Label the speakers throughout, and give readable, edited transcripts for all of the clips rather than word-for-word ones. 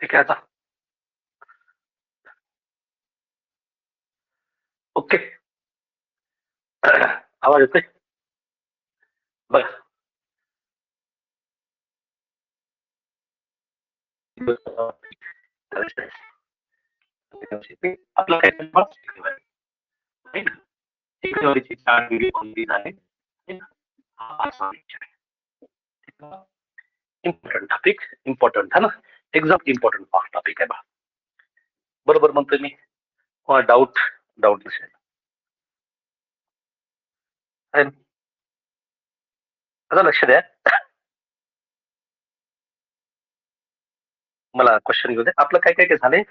Speaker 1: ठीक आहे आता. ओके. आवाज येतोय बघा. आपलं काय टेक्नॉलॉजी चार व्हिडिओ कोणती झाले इम्पॉर्टंट टॉपिक, इम्पॉर्टंट है ना, एकदम इम्पॉर्टंट टॉपिक आहे बा. बरोबर म्हणतोय मी. डाऊट डाऊट नसेल. आता लक्ष द्या, मला क्वेश्चन घेऊ द्या. आपलं काय काय काय झालंय,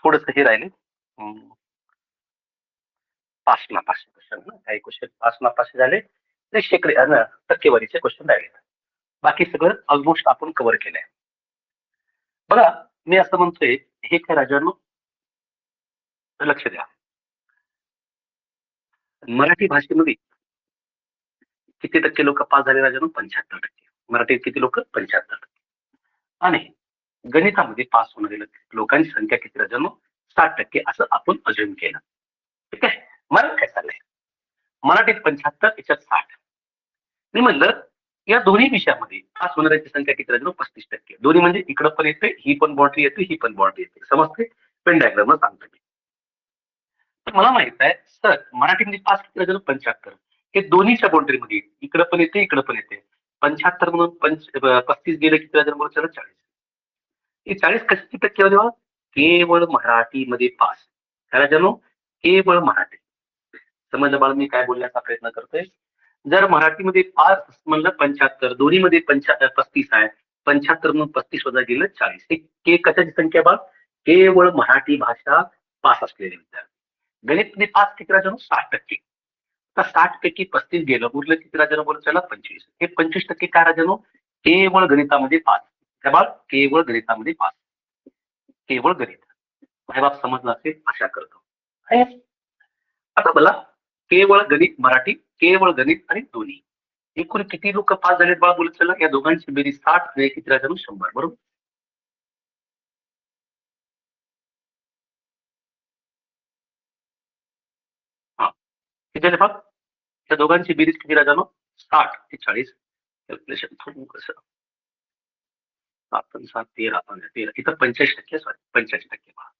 Speaker 1: थोडस हे राहिले. पाच नापास क्वेश्चन, काही क्वेश्चन पाच नापास झाले, शेकडे टक्केवारीचे क्वेश्चन राहिले. बाकी सगळं ऑलमोस्ट आपण कव्हर केलंय. बघा, मी असं म्हणतोय, हे काय राजांनो, लक्ष द्या. मराठी भाषेमध्ये किती टक्के लोक पास झाले राजांनो? 75%. मराठीत किती लोक? 75%. आणि गणितामध्ये पास होणारे लोकांची संख्या किती राजांनो? 60% असं आपण अज्युम केलं. ठीक आहे. मला काय चाललंय, मराठीत 75, याच्यात 60. मी म्हणलं या दोन्ही विषयामध्ये पास होणाऱ्यांची संख्या किती राजांनो? 35%. दोन्ही म्हणजे इकडं पण येते, ही पण बाउंड्री येते, ही पण बाउंड्री येते. समजते? पेन डायग्राम सांगतो मी. मला माहित आहे सर, मराठीमध्ये पास किती राजांनो? 75. हे दोन्हीच्या बाउंड्रीमध्ये इकडं पण येते, इकडं पण येते. 75 म्हणून 35 गेले किती राजांनो? 40. हे 40 कशाची टक्केवारी? केवळ मराठीमध्ये पास. काय राजांनो? केवळ मराठी. समजलं बाळ मी काय बोलण्याचा प्रयत्न करतोय? जर मराठीमध्ये पास म्हणलं 75, दोन्हीमध्ये 35 आहे. 75 म्हणून 35 वजा गेलं 40. हे कशाची संख्या बाळ? केवळ मराठी भाषा पास असलेले विद्यार्थी. गणितमध्ये पास किती राजांनो? 60%. तर 60 पैकी 35 गेलं, उरलं किती राजांनो? बोलत चला 25. हे 25% काय राजांनो? केवळ गणितामध्ये पास. काय बाळ? केवळ गणितामध्ये पास. केवळ गणित. माझ्या बाप समजलं असेल आशा करतो. आता मला केवळ गणित मराठी, केवळ गणित आणि दोन्ही, एकूण किती लोक पास झालेत बाळा? बोलत चला. या दोघांची बेरीज 60 आणि किती राजांनो? 100. बरोबर. हा, किती झाले बाळ? त्या दोघांची बेरीज किती राजांनो? 60 ते 40. कॅल्क्युलेशन करून कसं? 7 7 13 13, इथं 85%. सॉरी 85% बाळा.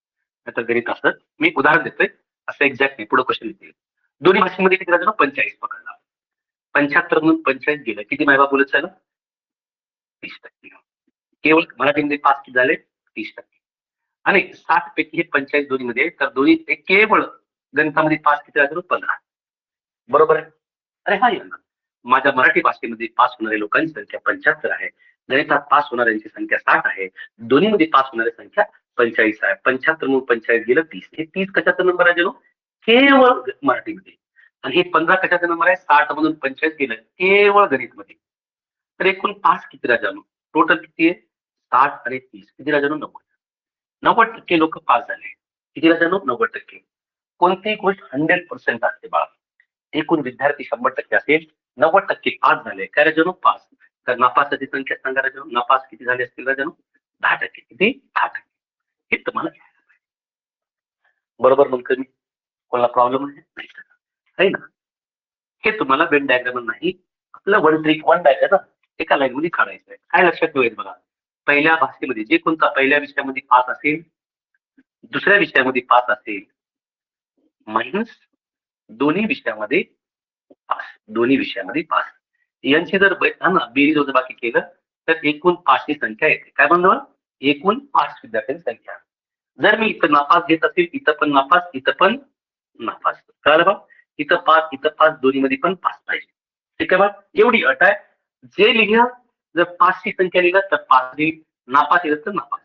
Speaker 1: आता गणित असं मी उदाहरण देतोय, असं एक्झॅक्ट नाही. पुढे क्वेश्चन येते. दोन्ही भाषेमध्ये किती राजांनो? 45 पकडला. 75 म्हणून 45 गेलं, किती मायबा बोलत चाललं? 30%. केवळ मराठीमध्ये पास किती झाले? 30%. आणि 60 पैकी हे 45 दोन्ही मध्ये, तर दोन्ही केवळ गणितामध्ये पास किती राजांनो? 15. बरोबर आहे. अरे हा ना, माझ्या मराठी भाषेमध्ये पास होणाऱ्या लोकांची संख्या 75 आहे, गणितात पास होणाऱ्यांची संख्या 60 आहे, दोन्हीमध्ये पास होणारी संख्या 45 आहे. 75 म्हणून 45 गेलं 30. हे 30 कशाचा नंबर आहे जणू? केवळ मराठीमध्ये. आणि हे 15 कशाचा नंबर आहे? 60 म्हणून 45 गेलं केवळ गणितमध्ये. तर एकूण पास किती राजांनो? टोटल किती आहे? 60 आणि 30. किती राजांनो? 90. 90% लोक पास झाले. किती राजांनो? 90%. कोणतीही गोष्ट 100% असते बाळा. एकूण विद्यार्थी 100% असेल, 90% पास झाले. काय राजांनो? पास. तर नापासाची संख्या सांगा राजांनो. नापास किती झाले असतील राजांनो? 10%. किती? 10%. हे तुम्हाला बरोबर म्हणतोय मी. कोणाला प्रॉब्लेम आहे ना? हे तुम्हाला वेन डायग्राम नाही, आपलं वन ट्रिक वन डायग्राम एका लाईन मध्ये काढायचं आहे. काय लक्षात ठेवायचं बघा, पहिल्या भाषेमध्ये जे कोणता पहिल्या विषयामध्ये पास असेल, दुसऱ्या विषयामध्ये पास असेल, मायनस दोन्ही विषयामध्ये पास. दोन्ही विषयामध्ये पास. यांची जर बेरीज वजा बाकी केलं तर एकूण पासची संख्या येते. काय म्हणतो? एकूण पास विद्यार्थ्यांची संख्या. जर मी इथं नापास घेत असेल, इथं पण नापास, इथं पण नापास. कळलं बा? इथं पास, दोन्ही मध्ये पण पास पाहिजे. ठीक आहे बा? एवढी अट आहे. जे लिहिलं, जर पासची संख्या लिहिलं तर पास लिहिल, नापास लिहिलं तर नापास.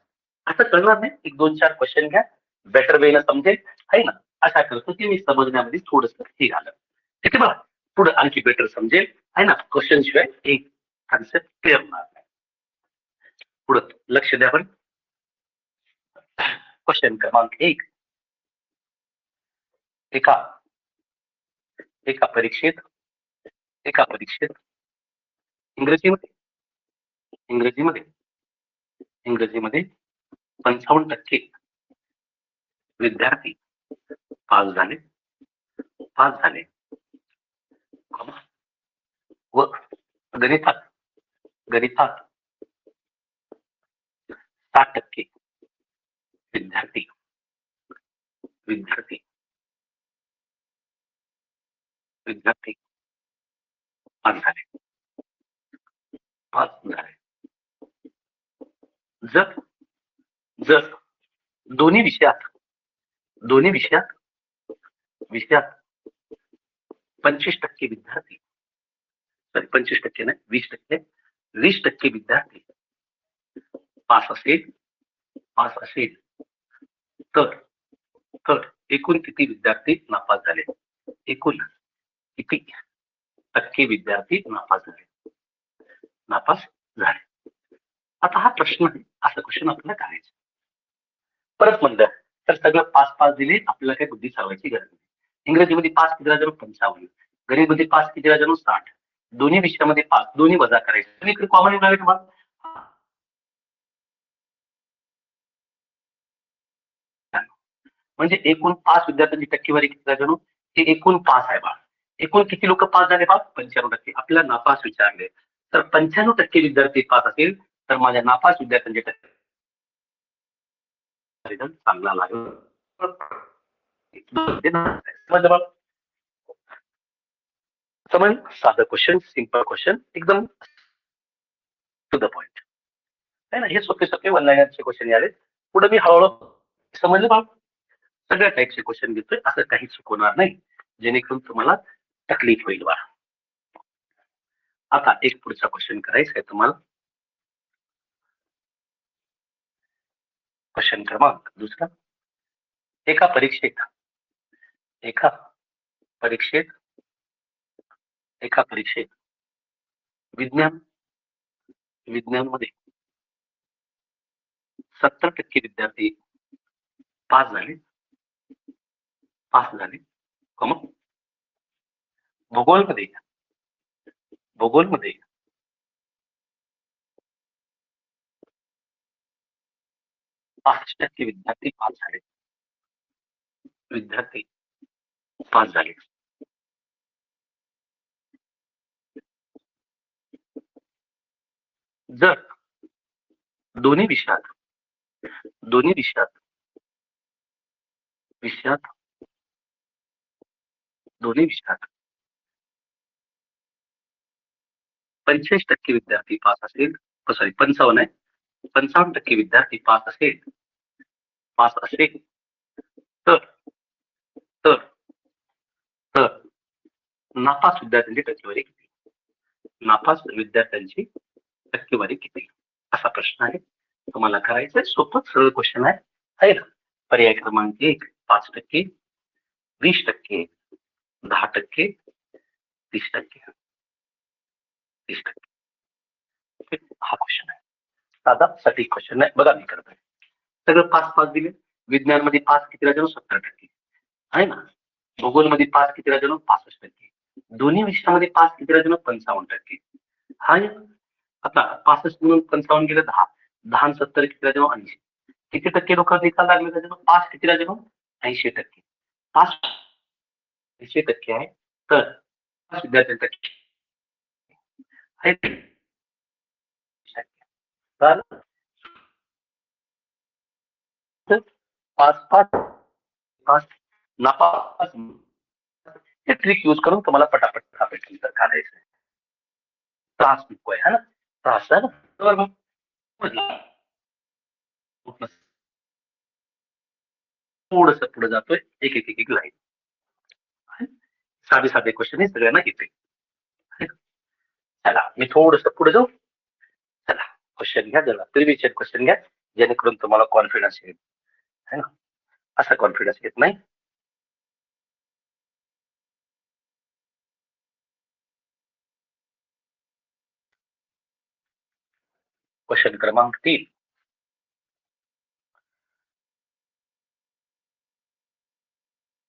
Speaker 1: असं कळणार नाही. एक 2-4 क्वेश्चन घ्या, बेटर वेला समजेल. आहे ना? अशा करतो की मी समजण्यामध्ये थोडस हे झालं. ठीक आहे बा? पुढे आणखी बेटर समजेल. आहे ना? क्वेश्चन शिवाय एक कन्सेप्ट क्लिअर होणार नाही. पुढे लक्ष द्या. पण क्वेश्चन क्रमांक 1. एका परीक्षेत इंग्रजीमध्ये 55% विद्यार्थी पास झाले, व गणितात गणितात 60% विद्यार्थी विद्यार्थी विद्यार्थी पास झाले. जर जर दोन्ही विषयात 25% विद्यार्थी, सॉरी 25% नाही, 20% विद्यार्थी पास असेल तर एकूण किती विद्यार्थी नापास झाले? एकूण किती टक्के विद्यार्थी नापास झाले? आता हा प्रश्न आहे, असा क्वेश्चन आपल्याला करायचा. परत म्हणलं तर सगळं पास दिले, आपल्याला काही बुद्धी चालवायची गरज नाही. इंग्रजीमध्ये पास किती राजा? 55. गणितमध्ये पास किती राजा? 60. दोन्ही विषयामध्ये पास, दोन्ही वजा करायचे. इकडे कॉमन मिळाले तुम्हाला. म्हणजे एकूण पास विद्यार्थ्यांची टक्केवारी किती राजा? हे एकूण पास आहे बा. एकूण किती लोक पास झाले बा? 95%. आपल्याला नापास विचारले तर 95% विद्यार्थी पास असेल तर माझ्या नापास विद्यार्थ्यांची टक्के रिझल्ट चांगला लागेल. समज साधं क्वेश्चन, सिंपल क्वेश्चन, एकदम टू द पॉइंट आहे ना. हे सोपे वन लाईनरचे क्वेश्चन आले. पुढे मी हळूहळू समजलं बा, सगळ्या टाईपचे क्वेश्चन घेतोय, असं काही चुकवणार नाही जेणेकरून तुम्हाला तकलीफ होईल बा. आता एक पुढचा क्वेश्चन करायचा आहे तुम्हाला. क्वेश्चन क्रमांक दुसरा. एका परीक्षेत विज्ञानमध्ये 70% विद्यार्थी पास झाले. मग भूगोलमध्ये 5% विद्यार्थी पास झाले. जर दोन्ही विषयात 45% विद्यार्थी पास असेल, सॉरी 55% विद्यार्थी पास असेल तर नापास विद्यार्थ्यांची टक्केवारी किती? असा प्रश्न आहे. तुम्हाला करायचंय. सोपं सरळ क्वेश्चन आहे ना. पर्याय क्रमांक 1 5%, 20%, 10%, 30%. हा क्वेश्चन आहे. साधा सटीक क्वेश्चन आहे. बघा मी करतोय. सगळं पास दिले. विज्ञानमध्ये पास किती राजा? 70% आहे ना. भूगोलमध्ये पास किती राजा? 65%. दोन्ही विषयामध्ये पास किती राजा? 55%. हा आता 65 म्हणून 55 गेलं 10. 10 70 किती राजा? 80. किती टक्के लोक निकाल लागले त्याच्यानं? पास किती राजा? 80%. पास 80% आहे तर विद्यार्थ्यांचा पास नापास हे ट्रिक यूज करून तुम्हाला पटापट तर काढायचं. त्रास नकोय है ना. त्रास आहे ना. थोडस पुढे जातोय. एक लाईन. साधे क्वेश्चन हे सगळ्यांना येते. चला मी थोडस पुढे जाऊ. चला क्वेश्चन घ्या, जरा प्रिव्हियस क्वेश्चन घ्या जेणेकरून तुम्हाला कॉन्फिडन्स येईल है ना. असा कॉन्फिडन्स येत नाही. क्वेश्चन क्रमांक 3.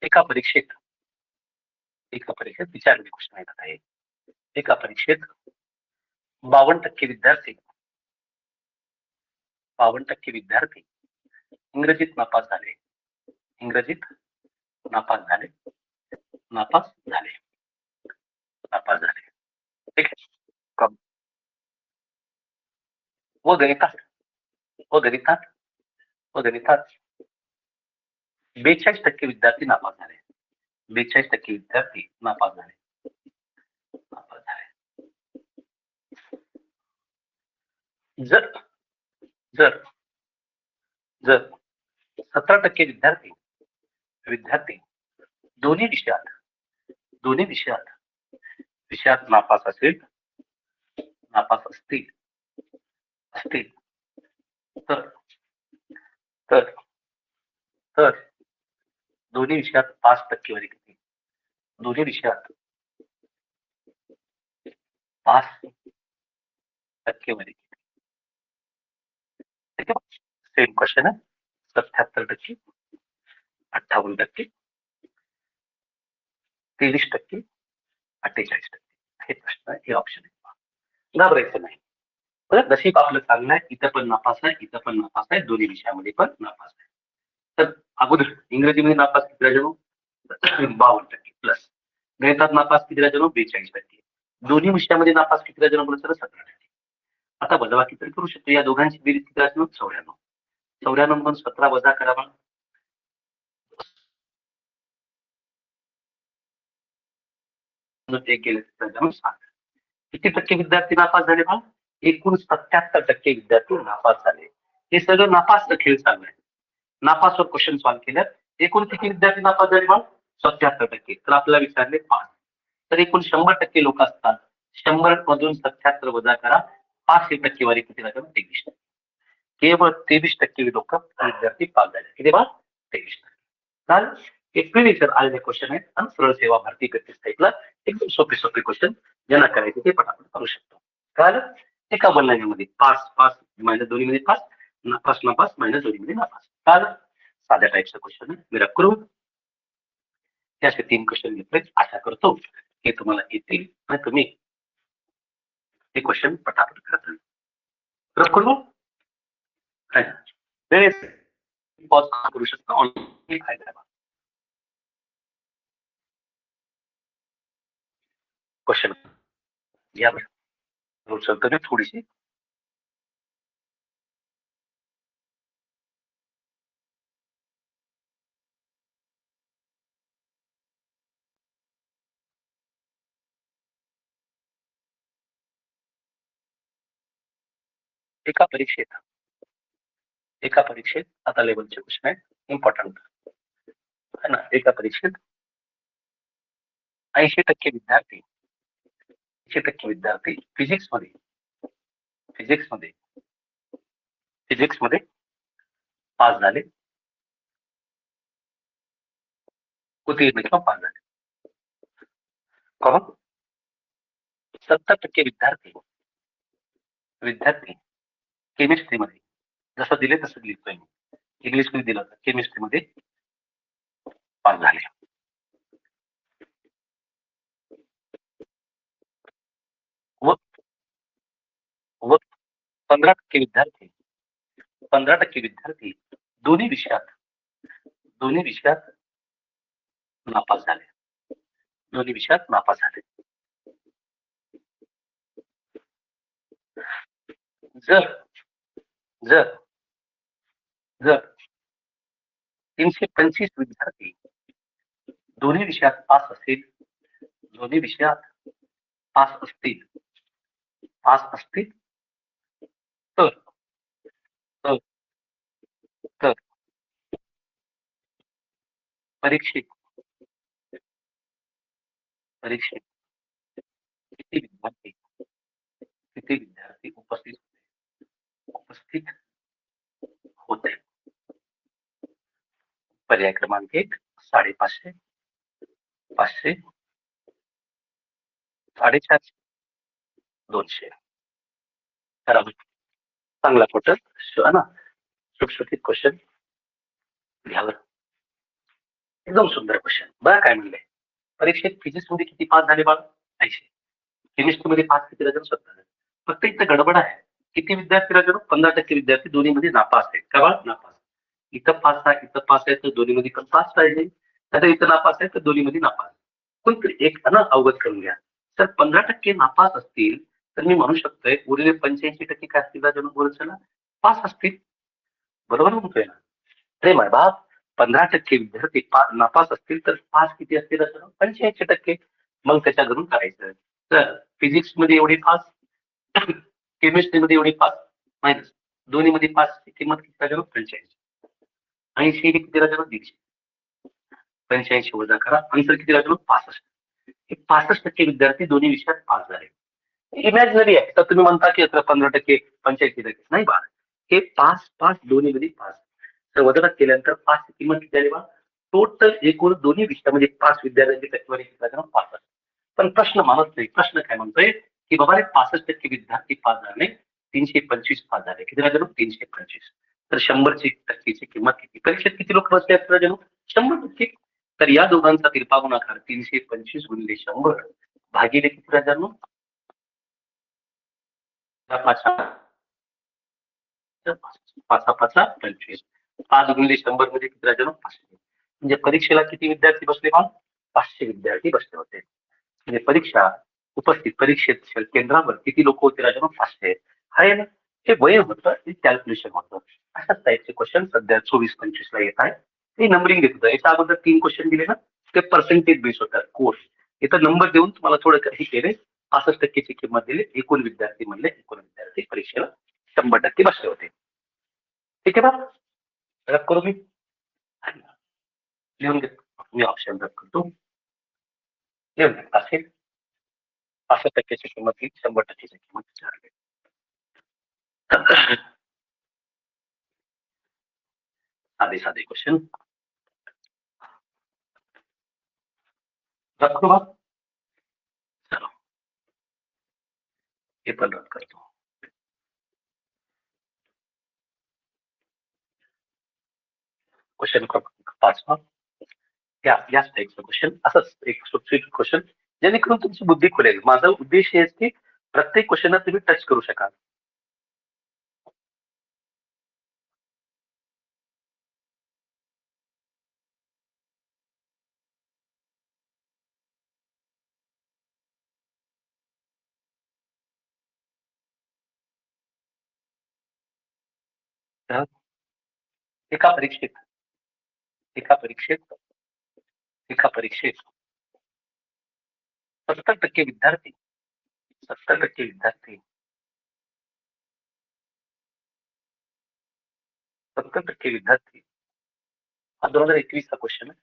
Speaker 1: एका परीक्षेत विचारलेले क्वेश्चन येतात आहे. एका परीक्षेत 52% विद्यार्थी इंग्रजीत नापास झाले, इंग्रजीत नापास झाले, नापास झाले, नापास झाले. ठीक आहे. व गणितात व गणितात व गणितात 42% विद्यार्थी नापास झाले. 42% विद्यार्थी नापास झाले, नापास झाले. जर जर जर 17% विद्यार्थी दोन्ही विषयात नापास असतील, नापास असतील असतील तर तर तर दोन्ही विषयात 5 टक्केवारी किती? दोन्ही विषयात 5 टक्केवारी किती? ठीक आहे. सेम क्वेश्चन आहे. 77%, 58%, 23%, 48%. हे प्रश्न आहे, हे ऑप्शन आहे. घाबरायचं नाही. बरं, नशीब आपलं चांगलं आहे, इथं पण नापास आहे, इथं पण नापास आहे, दोन्ही विषयामध्ये पण नापास आहे. तर अगोदर इंग्रजीमध्ये नापास किती राहिलो? 52% प्लस. गणितात नापास किती राहिलो? 42%. दोन्ही विषयामध्ये नापास किती राहिलो? बोलत 17%. आता वजाबाकी तर करू शकतो. या दोघांची बेरीज किती राहिलो? 94. 94 मधून 17 वजा करावा. एक गेले 7. किती टक्के विद्यार्थी नापास झाले बा? एकूण 77% विद्यार्थी नापास झाले. हे सगळं नापासचा खेळ चालू आहे. नापासवर क्वेश्चन सॉल्व्ह केल्यात. एकूण किती विद्यार्थी नापास झाले बा? 77%. तर आपल्याला विचारले 5. तर एकूण 100% लोक असतात. 100 मधून 77 वजा करा. 5 ही टक्केवारी किती लागेल? 23%. केवळ 23% लोक विद्यार्थी पास झाले. किती बा? 23%. चालेल. हे प्रिव्हियस आलेले क्वेश्चन आहेत आणि सरळ सेवा भारती प्रॅक्टिस टाईपला एकदम सोपे क्वेश्चन ज्यांना करायचे ते पटापट करू शकतो. कळालं? एका बनल्यामध्ये 5 मायनस दोन्ही मध्ये 5, नापास मायनस दोन्ही मध्ये नापास. कळालं? साध्या टाईपचा क्वेश्चन आहे. मी करू हे असे 3 क्वेश्चन घेतले. आशा करतो हे तुम्हाला येतील आणि तुम्ही हे क्वेश्चन पटापट करता. करू पॉज करू शकता. ऑनलाईन फायदा आहे. क्वेश्चन या उचलतो थोडीशी. एका परीक्षेत आता लेवलचे क्वेश्चन आहेत, इम्पॉर्टंट है ना. एका परीक्षेत 80% विद्यार्थी फिजिक्स मध्ये पास झाले, उत्तीर्ण किंवा पास झाले. 70% विद्यार्थी केमिस्ट्रीमध्ये, जसं दिले तसं लिहितोय मी, इंग्लिश मध्ये दिलं तर केमिस्ट्रीमध्ये पास झाले. व 15% विद्यार्थी दोन्ही विषयात नापास झाले. जर 325 विद्यार्थी दोन्ही विषयात पास असतील तर परीक्षेत किती विद्यार्थी उपस्थित होते? पर्याय क्रमांक 1 550, 500, 450, 200. चांगला क्वेश्चन ना, सुटसुटीत क्वेश्चन घ्यावर. एकदम सुंदर क्वेश्चन. बघा काय म्हणले, परीक्षेत फिजिक्स मध्ये किती पास झाले बाळ? 80. केमिस्ट्री मध्ये पास किती राहिलं? 70. फक्त इथं गडबड आहे. किती विद्यार्थी राहिलो? 15% विद्यार्थी दोन्ही मध्ये नापास आहेत. का बाळ? नापास. इथं पास आहे, इथं पास आहे, तर दोन्हीमध्ये पण पास पाहिजे. आता इथं नापास आहे तर दोन्हीमध्ये नापास. कोणतरी एक ना अवगत करून घ्या. तर 15% नापास असतील तर मी म्हणू शकतोय उरलेले 85% काय असतील राजांनो बोलचाला पास असतील. बरोबर म्हणतोय ना? अरे माय बाप, 15% विद्यार्थी नापास असतील तर पास किती असतील राजांनो? 85%. मग त्याच्या घरून करायचं. तर फिजिक्स मध्ये एवढे पास, केमिस्ट्री मध्ये एवढे पास, मायनस दोन्हीमध्ये पासची किंमत किती राजांनो? 85. 80 हे किती राजांनो? 150. 85 वजा करा, आन्सर किती राजांनो? 65. हे 65% विद्यार्थी दोन्ही विषयात पास झाले. इमॅजिनरी आहे तर तुम्ही म्हणता की 15%, 85%, नाही बा, हे पास पास दोन्हीमध्ये पास. तर वजाबाकी केल्यानंतर पासची किंमत किती आली बा? टोटल एकूण दोन्ही विषयामध्ये पास विद्यार्थ्यांची टक्केवारी किती राजांनो? 65. पण प्रश्न मानत नाही. प्रश्न काय म्हणतोय की बाबा रे 65% विद्यार्थी पास झाले, 325 पास झाले. किती राजांनो? 325. तर 100ची टक्केची किंमत किती? परीक्षेत किती लोक बसले आहेत राजांनो? 100%. तर या दोघांचा तिरपा गुणाकार 325 गुणिले 100 भागिले किती राजांनो? पाचा पाचा 25. 5 गुणिले 100 मध्ये किती राजांनो? 500. म्हणजे परीक्षेला किती विद्यार्थी बसले बा? 500 विद्यार्थी बसले होते. म्हणजे परीक्षा उपस्थित परीक्षेत केंद्रावर किती लोक होते राजांनो? 500. आहे ना? हे वय होतं, हे कॅल्क्युलेशन होतं. अशाच टाईपचे क्वेश्चन सध्या 24-25 ला येत आहे. ते नंबरिंग देत होतं. याच्या अगोदर 3 क्वेश्चन दिले ना, ते पर्सेंटेज बेस होतात कोर्स. इथं नंबर देऊन तुम्हाला थोडं काही केले, 65%ची किंमत दिली. एकूण विद्यार्थी म्हणले, एकूण विद्यार्थी परीक्षेला 100% बसले होते. ठीक आहे बा, रद्द करू मी लिहून घेतो. मी ऑप्शन रद्द करतो. लिहून घे असेल 65%ची किंमत ही 100%ची किंमत विचारली. साधे साधे क्वेश्चन रद्द करू बा. चलो हे पण रद्द करतो. क्वेश्चन क्रमांक 5 याच टाईपचं क्वेश्चन, असंच एक सुटसुटीत क्वेश्चन जेणेकरून तुमची बुद्धी खुलेल. माझा उद्देश हेच की प्रत्येक क्वेश्चनला तुम्ही टच करू शकाल. तर एका परीक्षेत एका परीक्षेत एका परीक्षेत 70% विद्यार्थी 70% विद्यार्थी 70% विद्यार्थी हा 2021चा क्वेश्चन आहे.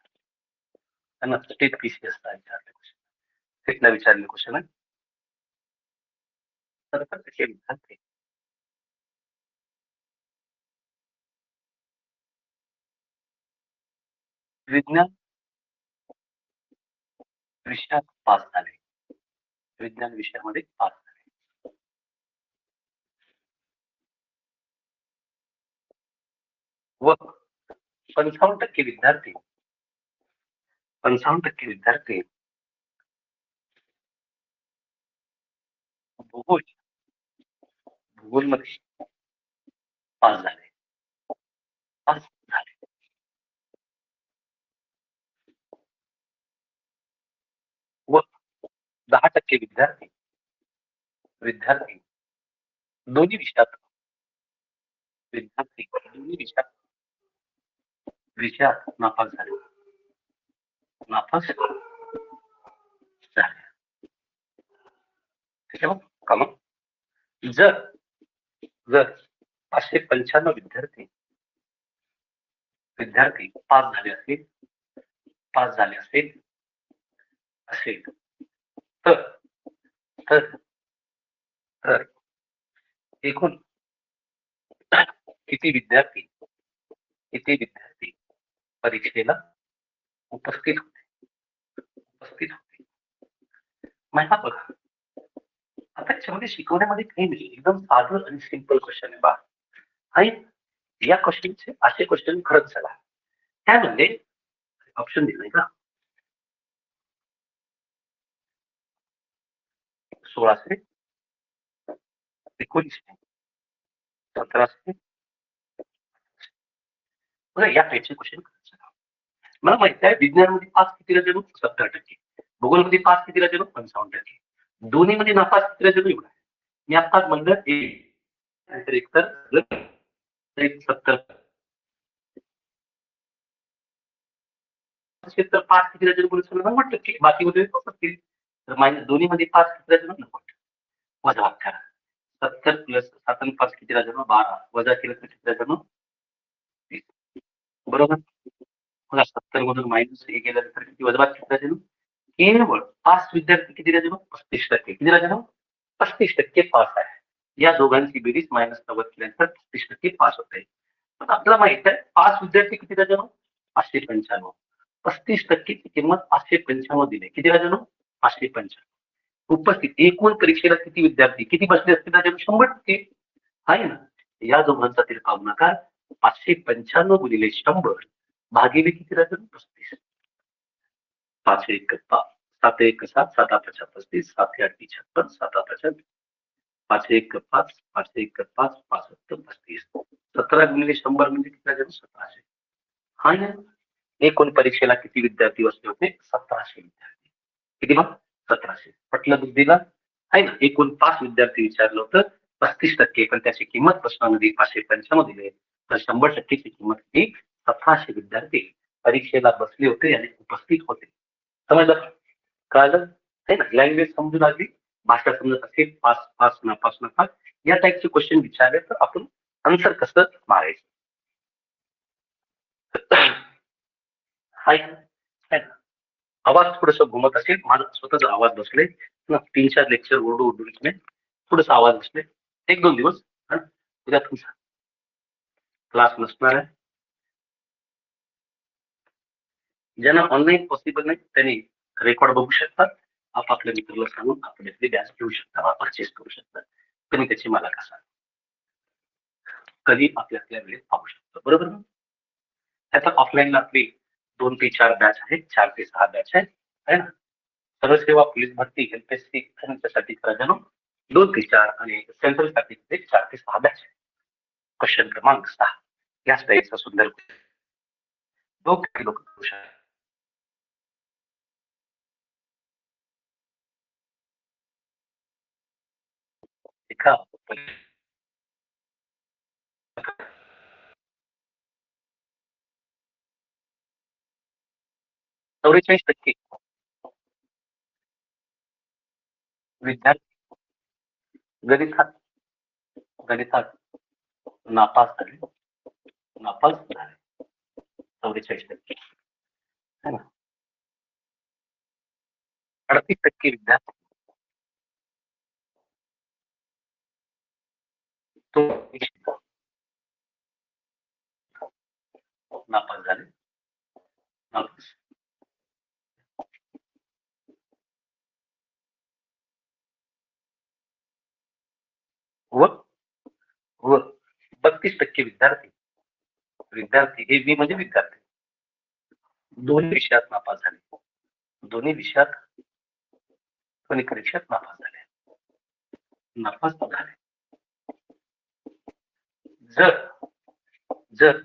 Speaker 1: त्यांना स्टेट पीसीएसला विचारले क्वेश्चन, स्टेटला विचारले क्वेश्चन आहे. 70% विद्यार्थी विज्ञान विषयात पास झाले. विज्ञान विषयामध्ये पास झाले व 55% विद्यार्थी 55% विद्यार्थी भूगोल भूगोलमध्ये पास झाले. पास झाले व 10% विद्यार्थी दोन्ही विषयात दोन्ही विषयात नापास झाले. नापास झाले. ठीक आहे मग का मग जर जर 595 विद्यार्थी पास झाले असेल तर तर तर एकूण किती विद्यार्थी परीक्षेला उपस्थित होते. मग हा बघा, आता याच्यामध्ये शिकवण्यामध्ये काही नाही, एकदम साधं आणि सिंपल क्वेश्चन आहे बा. आणि या क्वेश्चनचे असे क्वेश्चन खरंच झाला काय म्हणजे ऑप्शन दिलाय का? 1600, 1900, 1700, बघा या टाईपचे क्वेश्चन करायचे. मला माहित आहे विज्ञानामध्ये पास कितीला जणू 70%, भूगोलमध्ये पास कितीला जणू 55%, दोन्हीमध्ये नापास कितीला जणू एवढा आहे. मी आत्ताच म्हणलं एकतर 70 असेल तर 5 कितीला जणू बोलू 90%, बाकी मध्ये असतील तर मायनस दोन्हीमध्ये 5 कितीला जणू 90%, वजा 11, 70 प्लस 7 आणि 5 कितीला जणू 12, वजा केलं तर कितीला जणू 30. बरोबर. बघा 70 मधून मायनस हे गेलं तर किती वजा कितीला जणू केवळ 5 विद्यार्थी कितीला जणू 35%, कितीला जणू 35% पास आहे. या दोघांची बेरीज -90 केल्यानंतर 35% पास होते. पण आपल्याला माहित आहे 5 विद्यार्थी कितीला जणू 595, 35% ची किंमत 595 दिली. कितीला जणू 595. उपस्थित एकूण परीक्षेला किती विद्यार्थी किती बसले असतील त्याच्यात 100% आहे ना. या दोघांचा तिरका गुणाकार 595 गुणिले 100 भागिले किती राहतं 35. 5 एक 5, 7 एक 7, 7 8 35, 7 8 56, 7 8 5 एक 5, 5 एक 5, 5 35. 17 गुणिले 100 म्हणजे किती राहतं 1700. हा ना. एकूण परीक्षेला किती विद्यार्थी बसले होते 1700 विद्यार्थी. किती मग 1700. पटलं बुद्धीला आहे ना. एकूण 5 विद्यार्थी विचारलं होतं 35%, पण त्याची किंमत प्रश्नामध्ये 595 दिली. तर 100%ची किंमत किती 1700 विद्यार्थी परीक्षेला बसले होते आणि उपस्थित होते. समजलं. कळलं आहे ना. लँग्वेज समजू लागली, भाषा समजत असेल, पास पास नापास नापास या टाईपचे क्वेश्चन विचारले तर आपण आन्सर कसं मारायचं. हाय ना. आवाज थोडस घुमत असेल, माझा स्वतःचा आवाज बसले ना 3-4 लेक्चर ओरडू ओरडून थोडासा आवाज बसले. 1-2 दिवस उद्या तुमचा क्लास नसणार आहे. ज्यांना ऑनलाईन पॉसिबल नाही त्यांनी रेकॉर्ड बघू शकतात. आपापल्या मित्राला सांगून आपण आपली बॅच घेऊ शकता, परचेस करू शकता. तुम्ही त्याची मला का सांगा. कधी आपल्या वेळेत पाहू शकतो. बरोबर ना. त्याचा ऑफलाईनला आपली 2 ते 4 बॅच आहेत, 4 ते 6 बॅच आहेत, है ना. सर्वसेवा पोलीस भरती एमपीएससी त्यांच्यासाठी जणू 2 ते 4 आणि सेंट्रल साठी 4 ते 6 बॅच. क्वेश्चन क्रमांक 6 याच टाईपचा सुंदर लोक करू शकतात. एका 44% विद्यार्थी गणितात गणितात नापास झाले. नापास झाले 44% है ना. 38% विद्यार्थी तो नापास झाले. नापास व व 32% विद्यार्थी विद्यार्थी हे बी म्हणजे विद्यार्थी दोन्ही विषयात नापास झाले. दोन्ही विषयात आणि परीक्षेत नापास झाले. नापास झाले. जर जर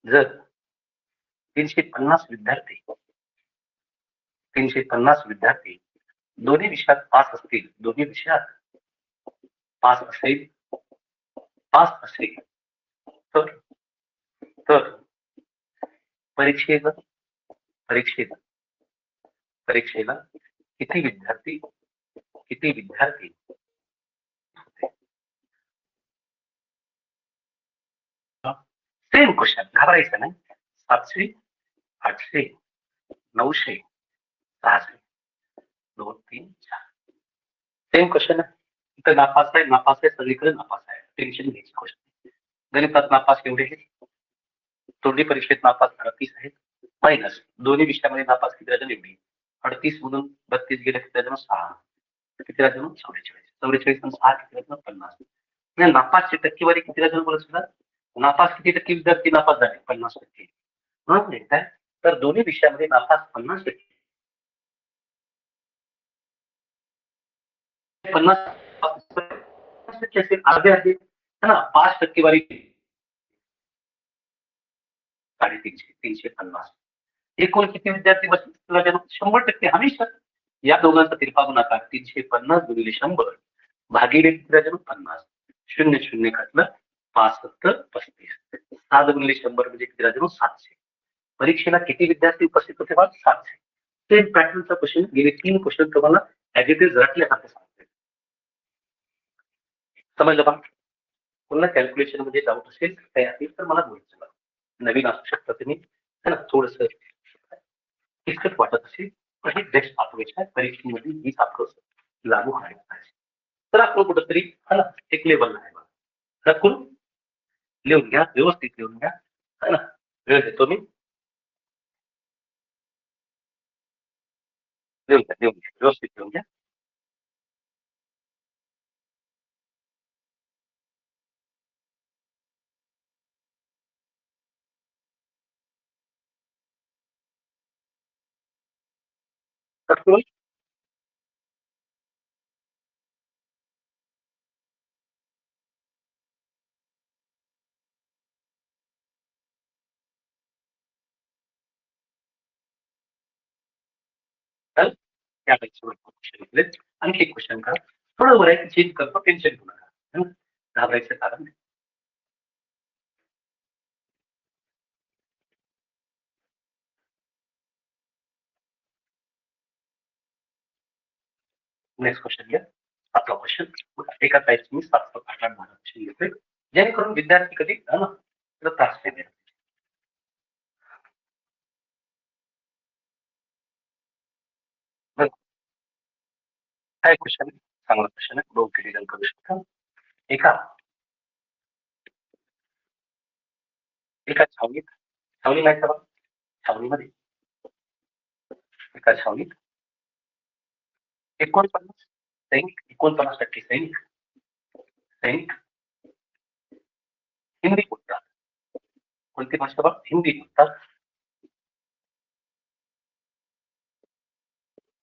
Speaker 1: जर 350 विद्यार्थी 350 विद्यार्थी दोन्ही विषयात पास असतील, दोन्ही विषयात पास असेल पास असेल तर तर परीक्षेला परीक्षेला परीक्षेला किती विद्यार्थी सेम क्वेश्चन घाबरायचं नाही. 700 800 900 600 2 3 4 सेम क्वेश्चन आहे. इथं नापास आहे नापास आहे सगळीकडे नापास आहे. टेन्शन घ्यायची क्वेश्चन. गणितात नापास एवढे आहेत. तोंडी परीक्षेत नापास 38 आहेत. मायनस दोन्ही विषयामध्ये नापास किती राहते एवढी 38 मधून 32 गेले किती राहते 6 किती राहते 44 44 आणि 6 किती राहते 50. म्हणजे नापासची टक्केवारी किती राहते बोलत सुद्धा. नापास किती टक्के विद्यार्थी नापास झाले 50%. म्हणून काय तर दोन्ही विषयामध्ये नापास 50% 50% असेल अर्धे अर्धे है ना. 5 टक्केवारी 350, 350. एकूण किती विद्यार्थी बसतील राजानो? 100% हमेशा. या दोघांचा तिरपा गुणाकार 350 गुणिले 100 भागिले किती राजानो? 50. 0 0 काढलं 5 7 35. 7 गुणिले 100 म्हणजे किती राजानो? 700. परीक्षेला किती विद्यार्थी उपस्थित होते बा? 700. सेम पॅटर्नचा क्वेश्चन, गेले 3 क्वेश्चन तुम्हाला ऍज इट इज रटल्यासारखे सांगते. समजलं बा? पुन्हा कॅल्क्युलेशन मध्ये डाऊट असेल काही असेल तर मला बोलायचं. नवीन असू शकता तुम्ही, है ना, थोडस किचकट वाटत असेल तर हे बेस्ट अप्रोच आहे. परीक्षेमध्ये हीच अप्रोच लागू करायला पाहिजे. तर आपण कुठंतरी है ना एक लेवल आहे बघा. करून लिहून घ्या, व्यवस्थित लिहून घ्या, है ना. वेळ देतो मी. लिहून घ्या, लिहून घ्या, व्यवस्थित लिहून घ्या. करून त्या क्वेश्चन आणखी एक क्वेश्चन करा. थोडं व्हरायटी चेंज करतो, टेन्शन घेऊ नका, है ना. घाबरायचं कारण नाही. नेक्स्ट क्वेश्चन घ्या. आपला क्वेश्चन एका टाईपची मी 7 8 12 क्वेश्चन घेतोय, जेणेकरून विद्यार्थी कधी है ना त्रास नाही देणार. काय क्वेश्चन? चांगला क्वेश्चन आहे, डोके डिझाईन करू शकता. एका एका छावणीत, छावणी माहिती का? छावणीमध्ये एका छावणीत 49 सैनिक, 49% सैनिक सैनिक हिंदी बोलतात. कोणती भाषा बघ? हिंदी बोलतात.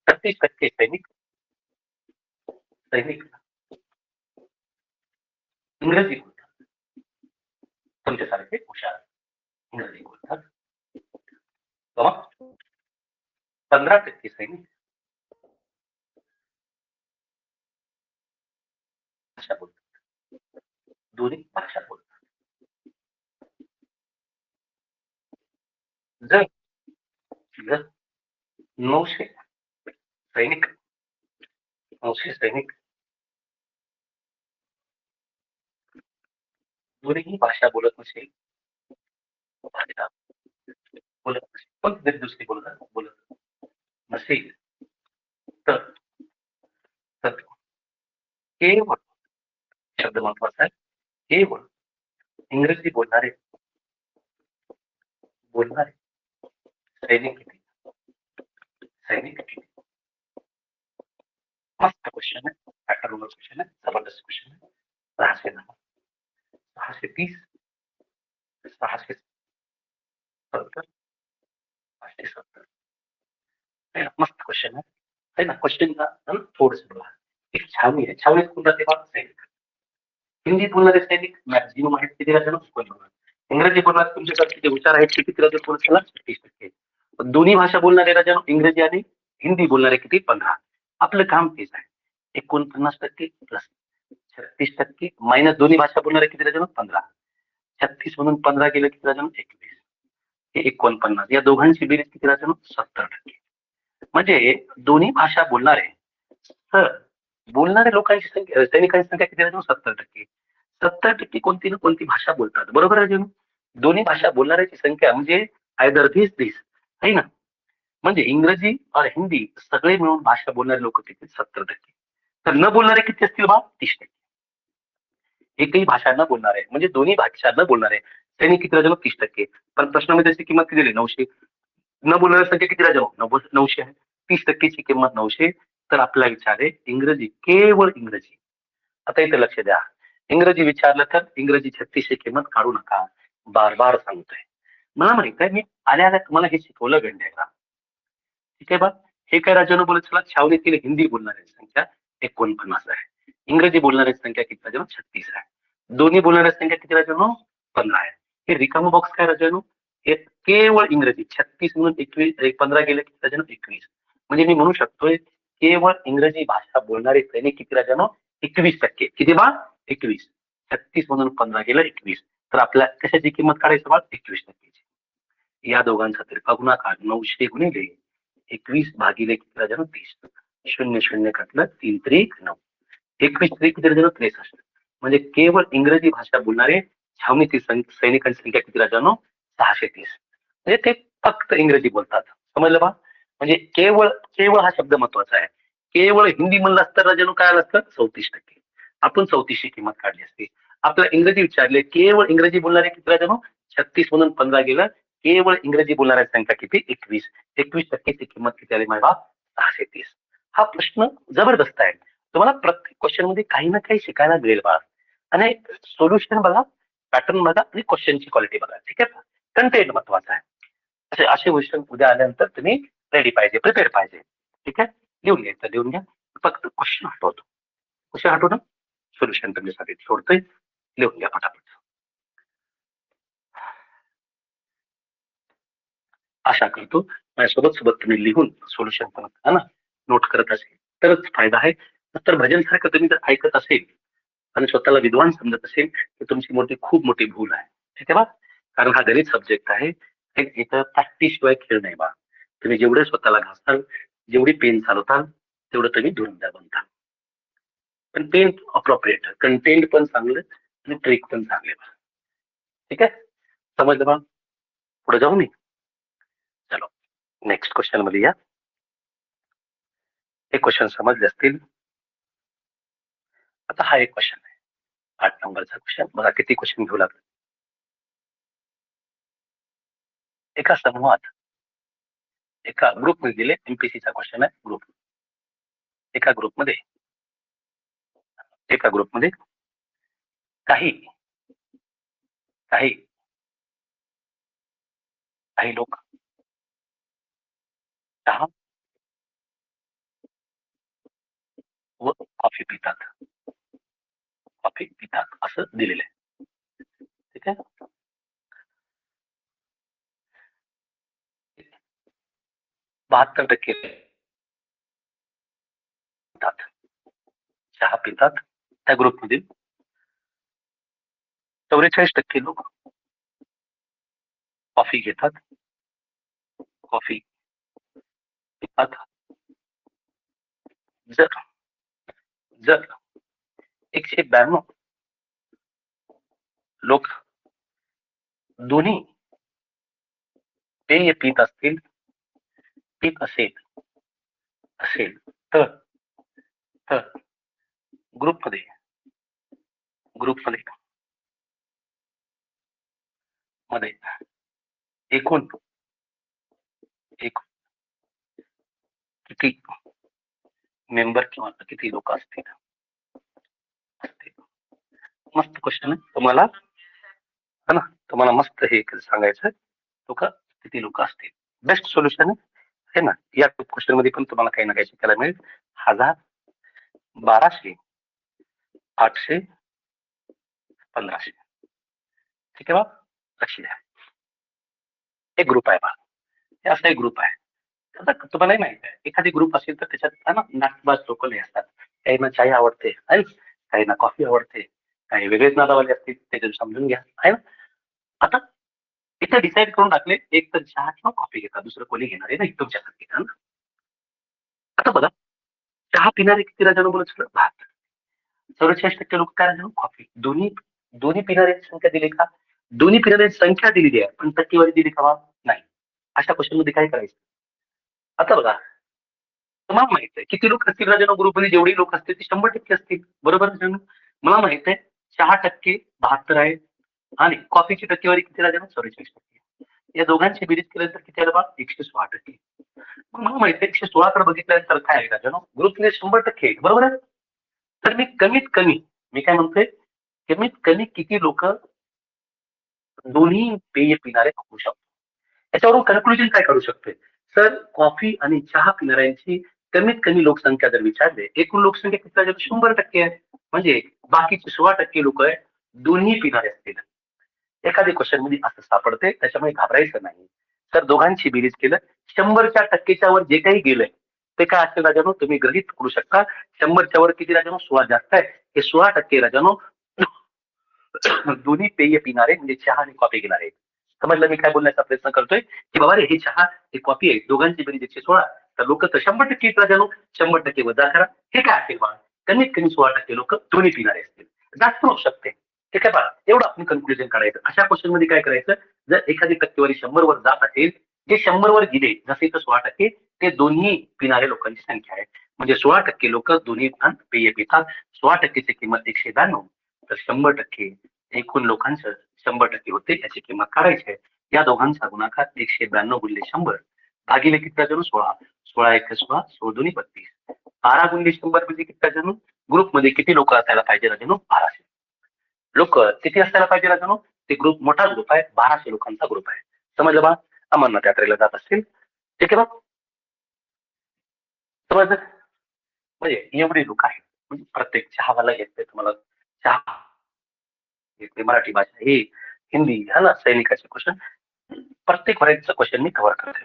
Speaker 1: 36% सैनिक सैनिक इंग्रजी बोलतात. तुमच्यासारखे हुशार इंग्रजी बोलतात. 15% सैनिक भाषा बोलतात. दोन्ही भाषा बोलतात. जर जर 900 सैनिक 900 सैनिक दोन्ही भाषा बोलत नसेल, बोलत नसेल, पण दुसरी बोलत नसेल तर तर केवळ शब्द महत्वाचा आहे, केवळ इंग्रजी बोलणारे सैनिक किती? सैनिक किती? मस्त क्वेश्चन आहे, पॅटर्नवर क्वेश्चन आहे, जबरदस्त क्वेश्चन आहे. 630 670 570 मस्त क्वेश्चन आहे ना. क्वेश्चनला थोडस बघा. एक छावणी आहे, छावणीत कोण राहते बा? सैनिक. हिंदी बोलणारे सैनिक मॅक्झिमम आहेत किती राहते? इंग्रजी बोलणारे तुमच्याकडे किती हुशार आहेत किती राहते? कोणाला 36%. दोन्ही भाषा बोलणारे राजा इंग्रजी आणि हिंदी बोलणारे किती? 15. आपलं काम तेच आहे. 49% प्लस 36% मायनस दोन्ही भाषा बोलणारे किती राजा? 15. 36 म्हणून 15 गेलं किती राजा? 21. हे 49. या दोघांची बेरीज किती राजा? 70%. म्हणजे दोन्ही भाषा बोलणारे तर बोलणाऱ्या लोकांची संख्या, सैनिकांची संख्या किती राजा? 70%. 70% कोणती ना कोणती भाषा बोलतात, बरोबर आहे. दोन्ही भाषा बोलणाऱ्याची संख्या म्हणजे आयदर दिस आहे ना. म्हणजे इंग्रजी और हिंदी सगळे मिळून भाषा बोलणारे लोक किती? 70%. तर न बोलणारे किती असतील बा? 30%. एकही भाषा न बोलणारे म्हणजे दोन्ही भाषा न बोलणारे सैनिक किती राजा? 30%. पण प्रश्नामध्ये त्याची किंमत किती दिली? 900. न बोलणाऱ्या संख्या किती राजा? 900 आहे. 30%ची किंमत 900. तर आपला विचार आहे इंग्रजी, केवळ इंग्रजी. आता इथे लक्ष द्या, इंग्रजी विचारलं तर इंग्रजी 36 किंमत काढू नका, बार बार सांगतोय. मला माहित आहे, मी आल्या तुम्हाला हे शिकवलं गंड्याला. ठीक आहे बा. हे काय राजानं बोलत चला, छावणीतील हिंदी बोलणाऱ्यांची संख्या 49 आहे, इंग्रजी बोलणाऱ्यांची संख्या किती राजानो? 36 आहे. दोन्ही बोलणाऱ्यांची संख्या किती राजानो? 15 आहे. हे रिकाम बॉक्स काय राजानो? केवळ इंग्रजी 36 म्हणून 15 गेले किती राजानो 21. म्हणजे मी म्हणू शकतोय केवळ इंग्रजी भाषा बोलणारे सैनिक किती राजानो 21%. किती बा 21. 36 म्हणून 15 गेलं 21. तर आपल्या कशाची किंमत काढायची बा 21%. या दोघांचा तरी गुणाकार 900 गुणिले 21 भागिले किती राजानो 30. 0 काढलं 3 त्रिक 9. 21 त्रिक किती राजानो 63. म्हणजे केवळ इंग्रजी भाषा बोलणारे छावणीतील सैनिकांची संख्या किती राजानो 630. म्हणजे ते फक्त इंग्रजी बोलतात. समजलं बा. म्हणजे केवळ केवळ हा शब्द महत्वाचा आहे. केवळ हिंदी म्हणलं असतं राजानो काय आलं असतं 34%. आपण 34ची किंमत काढली असते. आपल्याला इंग्रजी विचारले केवळ इंग्रजी बोलणारे किती राजानो 36 म्हणून 15 गेलं. केवळ इंग्रजी बोलणाऱ्या संख्या किती 21. 21%ची किंमत किती आली माझ्या 630. हा प्रश्न जबरदस्त आहे. तुम्हाला प्रत्येक क्वेश्चन मध्ये काही ना काही शिकायला मिळेल बा. आणि सोल्युशन बघा, पॅटर्न बघा आणि क्वेश्चनची क्वालिटी बघा. ठीक आहे. कंटेंट महत्वाचा आहे. असे क्वेश्चन उद्या आल्यानंतर तुम्ही रेडी पाहिजे, प्रिपेअर पाहिजे. ठीक आहे. लिहून घ्यायचं, लिहून घ्या. फक्त क्वेश्चन आठवतो. क्वेश्चन आठवतो, सोल्युशन तुमच्यासाठी सोडतोय. लिहून घ्या पटापट. आशा करतो माझ्यासोबत सोबत तुम्ही लिहून सोल्युशन पण ना नोट करत असेल तरच फायदा आहे. तर भजन सारखं तुम्ही जर ऐकत असेल आणि स्वतःला विद्वान समजत असेल तर तुमची खूप मोठी भूल आहे. ठीक आहे बा. कारण हा गणित सब्जेक्ट आहे. इथं प्रॅक्टिस शिवाय खेळ नाही बा. तुम्ही जेवढे स्वतःला घासाल, जेवढी पेन चालवताल तेवढं तुम्ही धुरंधर बनताल. पण पेन अप्रोप्रिएट, कंटेंट पण चांगलं आणि ट्रिक पण चांगले बा. ठीक आहे. समजलं बा. पुढे जाऊ मी. चलो नेक्स्ट क्वेश्चन मध्ये या. हे क्वेश्चन समजले असतील. आता हा एक क्वेश्चन आहे 8 नंबरचा क्वेश्चन. बघा किती क्वेश्चन घेऊ लागले. एका समूहात एका ग्रुपमध्ये दिले, एमपीसीचा क्वेश्चन आहे. एका ग्रुपमध्ये काही काही काही लोक चहा व कॉफी पितात असं दिलेलं आहे. ठीक आहे. 72% चहा पितात त्या ग्रुपमधील. 44% लोक कॉफी घेतात, कॉफी पितात. जर जर 192 लोक दोन्ही पेय पित असेल तर तर ग्रुपमध्ये एकूण किती मेंबर किंवा किती लोक असतील. मस्त क्वेश्चन आहे. तुम्हाला है ना, तुम्हाला मस्त हे सांगायचं लोक किती लोक असतील. बेस्ट सोल्युशन आहे ना. या क्वेश्चन मध्ये पण तुम्हाला काही ना काही शिकायला मिळेल. 1000, 1200, 800, 1500. ठीक आहे बा. लक्ष द्या. एक ग्रुप आहे बा. हे असा एक ग्रुप आहे. आता तुम्हालाही माहित आहे एखादी ग्रुप असेल तर त्याच्यात ना नाटकबाज लोक लय असतात. काहींना चाय आवडते, काहींना कॉफी आवडते, काही वेगळेच नादावाले असतील, ते समजून घ्या. आहे ना. आता इथे डिसाईड करून टाकले एक तर चहा किंवा कॉफी घेतात, दुसरं कोणी घेणार आहे नाही तुमच्यासाठी. आता बघा चहा पिणारे किती राजानो बोलत 44% लोक काय राजानो कॉफी. दोन्ही पिणाऱ्यांची संख्या दिली का? दोन्ही पिणाऱ्यांची संख्या दिलेली आहे पण टक्केवारी दिली का? नाही. अशा क्वेश्चन मध्ये काय करायचं. आता बघा तुम्हाला माहित आहे किती लोक असतील राजानो ग्रुपमध्ये, जेवढी लोक असतील ते 100% असतील. बरोबर राजानो. मला माहित आहे 6% 72 आहे आणि कॉफीची टक्केवारी किती राजानो 44%. या दोघांची बेरीज केल्यानंतर किती आलं बा 116%. मला माहित आहे 116 कडे बघितल्यानंतर काय आहे राजानो ग्रुपमध्ये 100% बरोबर आहे. तर मी कमीत कमी मी काय म्हणतोय कमीत कमी किती लोक दोन्ही पेय पिणारे होऊ शकतो. याच्यावरून कन्क्लुजन काय काढू शकतोय. सर कॉफी आणि चहा पिणाऱ्यांची कमीत कमी लोकसंख्या जर विचारले, एकूण लोकसंख्या किती आहे 100% आहे. म्हणजे बाकीचे 16% लोक दोन्ही पिणारे असतील. एखादी क्वेश्चन मध्ये असं सापडते, त्याच्यामुळे घाबरायचं नाही. तर दोघांची बेरीज केलं, 100% वर जे काही गेलंय ते काय असेल राजानो, तुम्ही गृहीत करू शकता. 100 वर किती राजानो? 16 जास्त आहे. हे 16% राजानो दोन्ही पेय पिणारे म्हणजे चहा आणि कॉफी घेणारे. समजलं मी काय बोलण्याचा प्रयत्न करतोय? की बाबा रे, हे चहा हे कॉफी आहे, दोघांची बेरीज 116. तर लोक तर 100% राजानो, 100% वजा करा. हे काय असेल बा? कमीत कमी 16% लोक दोन्ही पिणारे असतील. जास्त होऊ शकते. ठीक आहे बा, एवढं आपण कन्क्लुजन काढायचं. अशा क्वेश्चन मध्ये काय करायचं, जर एखादी टक्केवारी 100 वर जात असेल, जे 100 वर गेले जसे इथं 16%, ते दोन्ही पिणाऱ्या लोकांची संख्या आहे. म्हणजे 16% लोक दोन्ही पेय पितात. 16%ची किंमत 192. तर 100% एकूण लोकांचं 100% होते, याची किंमत काढायची आहे. या दोघांचा गुणाकार 192 गुणिले 100 भागिले किती राजानो? 16. 16 एक 16, 16 दोन्ही 32. 12 गुणिले 100 म्हणजे किती राजानो? ग्रुपमध्ये किती लोक असायला पाहिजे राजानो? 1200 लोक. किती असायला पाहिजे राजानो? ते ग्रुप मोठा ग्रुप आहे, 1200 लोकांचा ग्रुप आहे. समजलं बा? अमरनाथ यात्रेला जात असतील. ठीक आहे बा, समजलं? म्हणजे एवढे लोक आहेत. म्हणजे प्रत्येक चहावाला येते तुम्हाला चहा येते, मराठी भाषा हे, हिंदी है ना, सैनिकाचे क्वेश्चन, प्रत्येक व्हरायटीचा क्वेश्चन मी कव्हर करते.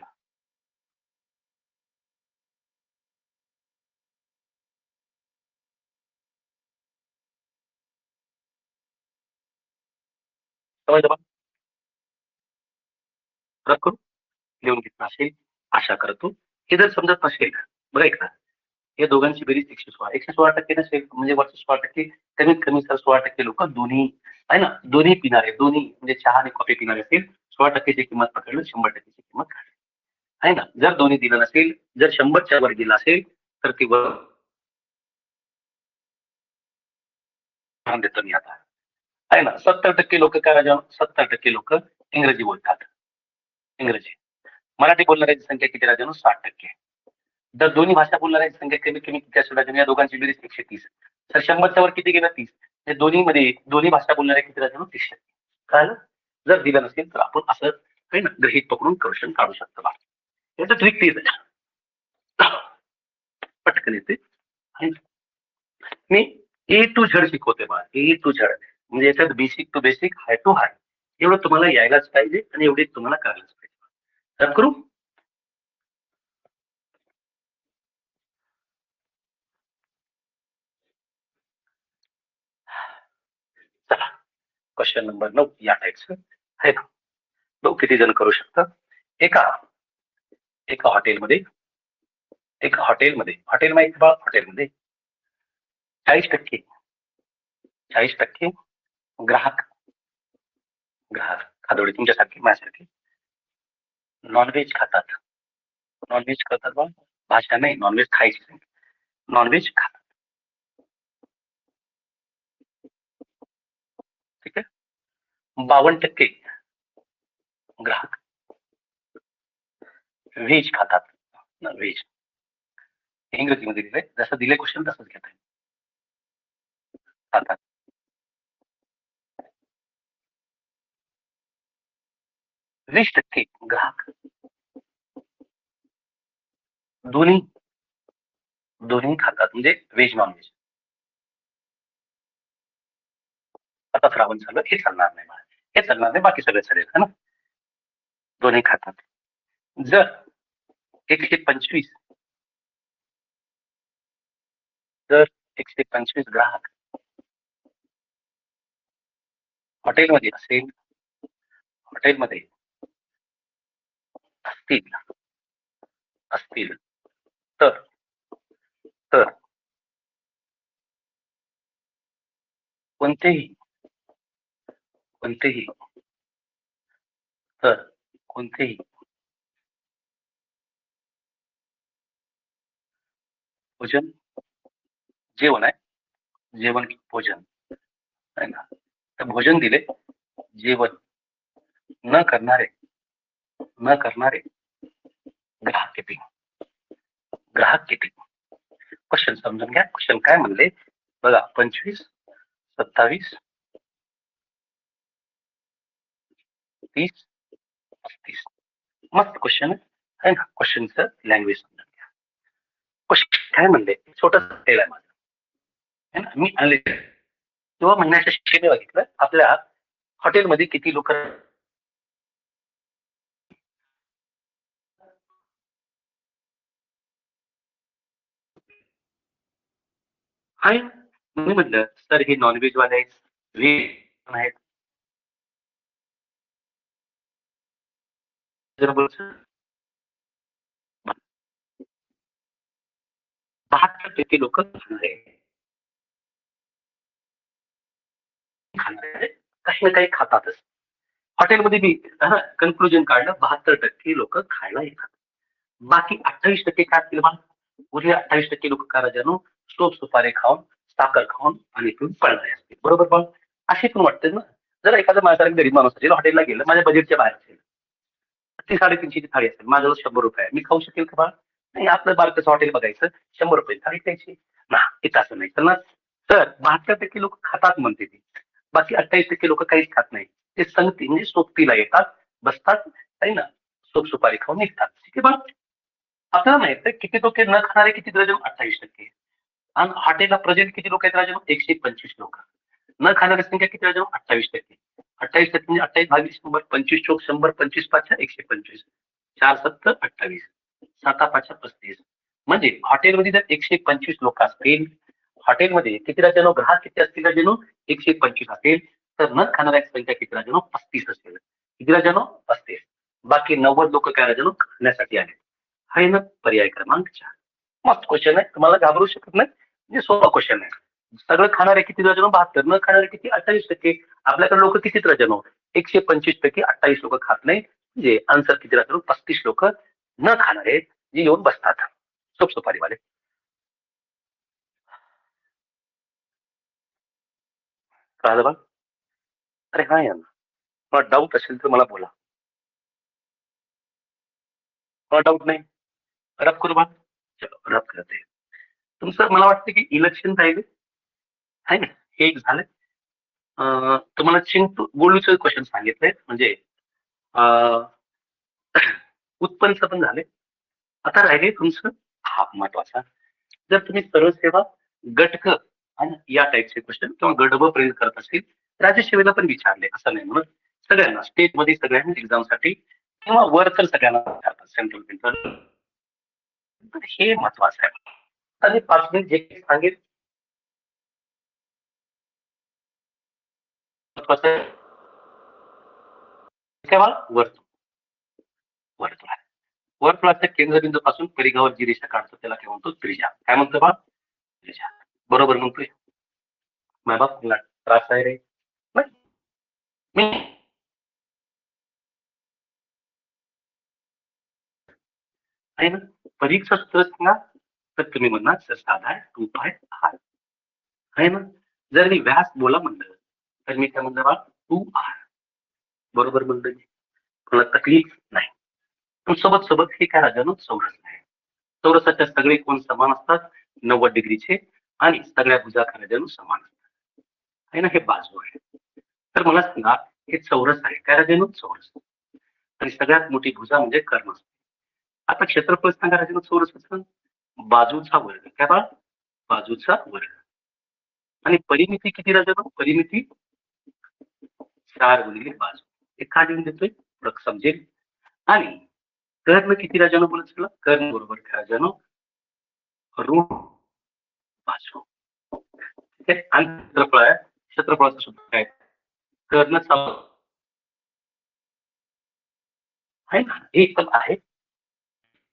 Speaker 1: समजलं बा? करू लिहून घेतलं असेल आशा करतो. हे जर समजत नसेल, बघा ऐका, या दोघांची बेरीज 116. 116% नसेल म्हणजे वरचे 16%, कमीत कमी सर 16% लोक दोन्ही आहे ना, दोन्ही पिणारे, दोन्ही म्हणजे चहा आणि कॉफी पिणारे असतील. 16%ची किंमत पकडलं, 100%ची किंमत काढली आहे ना. जर दोन्ही दिलं नसेल, जर 100च्या वर गेला असेल, तर ती वर देतो मी आता आहे ना. 70% लोक काय राजा? 70% लोक इंग्रजी बोलतात. इंग्रजी. मराठी बोलणाऱ्यांची संख्या किती राजानो? 60%. जर दोन्ही भाषा बोलणाऱ्यांची संख्या कमीत कमी किती असेल राजानो? या दोघांची बेरीज 130. तर 100च्या वर किती गेलं? 30. हे दोन्ही मध्ये दोन्ही भाषा बोलणारे किती राजानो? 30. कळलं? जर दिलं नसेल तर आपण असं काही ना गृहीत पकडून क्वेश्चन काढू शकतो बा. याचं ट्रिक तेच आहे. पटकन येते. मी ए टू झेड शिकवते बा. ए टू झेड म्हणजे याच्यात basic to basic, high to high, एवढं तुम्हाला यायलाच पाहिजे आणि एवढे तुम्हाला करायलाच पाहिजे. तर करू. चला, क्वेश्चन नंबर 9 या टाईपचं आहे ना. 9 किती जण करू शकतात? एका एका हॉटेलमध्ये, हॉटेल माहिती बा, हॉटेलमध्ये 40% ग्राहक, खादोडे तुमच्यासारखे माझ्यासारखे नॉनव्हेज खातात. नॉनव्हेज खातात बा, भाषा नाही, नॉनव्हेज खायची, नॉनव्हेज खातात. ठीक आहे. 52% ग्राहक व्हेज खातात. व्हेज इंग्रजीमध्ये दिलंय, जसं दिले क्वेश्चन तसंच घेत आहे. खातात. 20% ग्राहक दोन्ही दोन्ही खातात, म्हणजे व्हेज नॉनव्हेज. आता श्रावण झालं, हे चालणार नाही मला, हे चालणार नाही, बाकी सगळं चालेल है ना. दोन्ही खातात. जर 125 जर 125 ग्राहक हॉटेलमध्ये हॉटेलमध्ये असतील असतील तर तर कोणतेही कोणतेही तर कोणतेही भोजन, जेवण आहे, जेवण भोजन आहे ना. तर भोजन दिले, जेवण न करणारे ग्राहक किती? ग्राहक किती? क्वेश्चन समजून घ्या. क्वेश्चन काय म्हणले बघा, 25, 27, 30, 35. मस्त क्वेश्चन आहे ना. क्वेश्चनचं लँग्वेज समजून घ्या. क्वेश्चन काय म्हणले, छोटस आहे माझं, है ना. मी आणले किंवा महिन्याच्या शेती बघितलं आपल्या हॉटेलमध्ये किती लोक आहे? मी म्हटलं सर हे नॉनव्हेज वाले आहेत, व्हेज आहेत. जर बोलतो 72% लोक खाणारे काही ना काही खातातच. हॉटेलमध्ये मी कन्क्लुजन काढलं 72% लोक खायला येतात. बाकी 28% काय असतील बा? उरले 28% लोक काराजानो सोप सुपारी खाऊन, साखर खाऊन आणि इथून पळणारे असतील. बरोबर बा? असे पण वाटतं ना. जर एखादा माझ्यासारखा गरीब माणूस असेल, हॉटेलला गेलं, माझ्या बजेटच्या बाहेर असेल, ती 350ची थाळी असेल, माझ्याजवळ 100 रुपये आहे, मी खाऊ शकेल का बा? नाही, आपलं बारकचं हॉटेल बघायचं, 100 रुपये थाळी खायची ना, इथं असं नाही तर ना. तर 72% लोक खातात म्हणते ती, बाकी 28% लोक काहीच खात नाही. ते संगती म्हणजे सोबतीला येतात, बसतात, आहे ना, सोप सुपारी खाऊन निघतात. ठीक आहे बा. आपल्याला माहित आहे किती लोक न खाणारे किती राजन? 28%. आणि हॉटेलला प्रेझेंट किती लोक आहेत राजन? 125 लोक. न खाणारी संख्या किती राजन? 28%. 28% म्हणजे 28 भागिले 100, 25 चोक 100, 25 पाच 125, 4 7 28, 7 5 35. म्हणजे हॉटेलमध्ये जर 125 लोक असतील, हॉटेलमध्ये किती राजनो ग्राहक किती असतील राजनो? 125 असेल, तर न खाणाऱ्यांची संख्या किती राजनो? 35 असेल. किती राजनो? 35. बाकी 90 लोक काय राजनो? खाण्यासाठी आले. आहे ना पर्याय क्रमांक 4. मस्त क्वेश्चन आहे, तुम्हाला घाबरू शकत नाही, म्हणजे सोपा क्वेश्चन आहे. सगळं खाणारे किती राजनो? 72. न खाणारे किती? 28%. आपल्याकडे लोक किती राजनो? 125 पैकी 28 लोक खात नाही, म्हणजे आन्सर किती राजनो? 35 लोक न खाणारे जे येऊन बसतात सोप सुपारीवाले. कळालं बा? अरे हा या ना, मला डाऊट असेल तर मला बोला. मला डाऊट नाही, रब करू बा. चलो रब करते. तुमचं मला वाटतं की इलेक्शन राहिले आहे ना, हे एक झालं. तुम्हाला चिंटू गोलूचं क्वेश्चन सांगितलंय, म्हणजे अं, उत्पन्नचं पण झाले. आता राहिले तुमचं हा महत्वाचा. जर तुम्ही सरळ सेवा, गटक आणि या टाईपचे क्वेश्चन किंवा गडब प्रेझेंट करत असतील, राज्यसेवेला पण विचारले असं नाही म्हणून, सगळ्यांना स्टेटमध्ये सगळ्यांना एक्झामसाठी किंवा वर तर सगळ्यांना विचारतात सेंट्रल सेंट्रल. हे महत्वाचं आहे. आणि 5 मिनिट जे काही सांगेल महत्वाचं आहे. वर्तुळ. वर्तुळ आहे. वर्तुळाच्या केंद्रबिंदू पासून परिघावर जी रेषा काढतो त्याला काय म्हणतो? त्रिज्या. काय म्हणतो बा? त्रिज्या. बरोबर म्हणतोय. माय बाप तुला त्रास आहे रे. नाही, मी आहे ना, परीक्षा सूत्र सांगा तर तुम्ही म्हणणार सर साधा आहे, 2πr आहे ना. जर मी व्यास बोला म्हणलं तर मी काय म्हणणार? 2r. बरोबर म्हणलं मी, तुला तकलीफ नाही. पण सोबत सोबत हे काय राजानो? चौरस आहे. चौरसाच्या सगळे कोण समान असतात, 90 डिग्रीचे, आणि सगळ्या भुजा काय राजानो? समान असतात. आहे ना, हे बाजू आहे. तर मला सांगा, हे चौरस आहे, काय राजानो? चौरस. आणि सगळ्यात मोठी भुजा म्हणजे कर्ण. आता क्षेत्रफळ सांगा राजानो चौरसाचं. बाजूचा वर्ग. काय बा? बाजूचा वर्ग. आणि परिमिती किती राजानो? परिमिती 4 गुणिले बाजू. हे का लिहून देतोय? थोडं समजेल. आणि कर्ण किती राजानो? बोलत सगळं कर्ण बरोबर काय राजानो? ऋण बाजू. ठीक आहे. आणि क्षेत्रफळ आहे, क्षेत्रफळाचं सूत्र काय? कर्णचा आहे ना, हे पण आहे.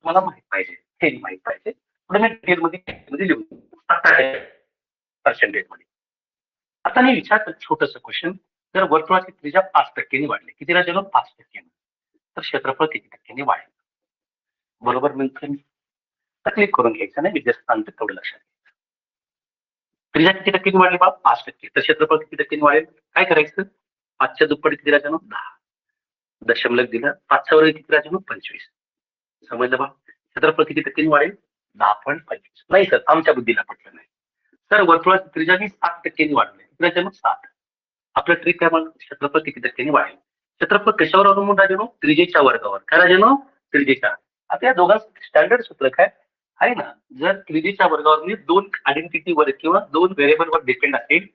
Speaker 1: मला माहित पाहिजे, हे माहित पाहिजे. पुढे मी डिटेल मध्ये लिहून पर्सेंटेज मध्ये. आता मी विचारतो छोटस क्वेश्चन. जर वर्तुळाची त्रिज्या 5% वाढली, किती राहिलं? 5%. तर क्षेत्रफळ किती टक्क्यांनी वाढेल? बरोबर म्हणतो मी. तकलीफ करून घ्यायचं नाही, मी जसं सांगतो तेवढं लक्षात घ्यायचं. त्रिज्या किती टक्क्यांनी वाढली बा? 5%. तर क्षेत्रफळ किती टक्क्यांनी वाढेल? काय करायचं? 5च्या दुप्पट किती राहिलं? 10. दशमलक दिलं, 5चा वर्ग किती राहिलं? 25. समजलं बा? क्षेत्रफळ किती टक्क्यांनी वाढेल? 10.25. नाही सर, आमच्या बुद्धीला पटलं नाही. तर वर्तुळाची त्रिज्या ही 7% वाढली. त्याच्यानं 7. आपलं ट्रिक काय म्हणून? क्षेत्रफळ किती टक्क्यांनी वाढेल? क्षेत्रफळ कशावर अवलंबून राहिलं? त्रिज्येच्या वर्गावर. काय राहिलं? त्रिज्येच्या. आता या दोघांचं स्टँडर्ड सूत्र काय आहे ना? जर त्रिज्येच्या वर्गावर म्हणजे 2 आयडेंटिटी वर किंवा 2 व्हेरिएबल वर डिपेंड असेल,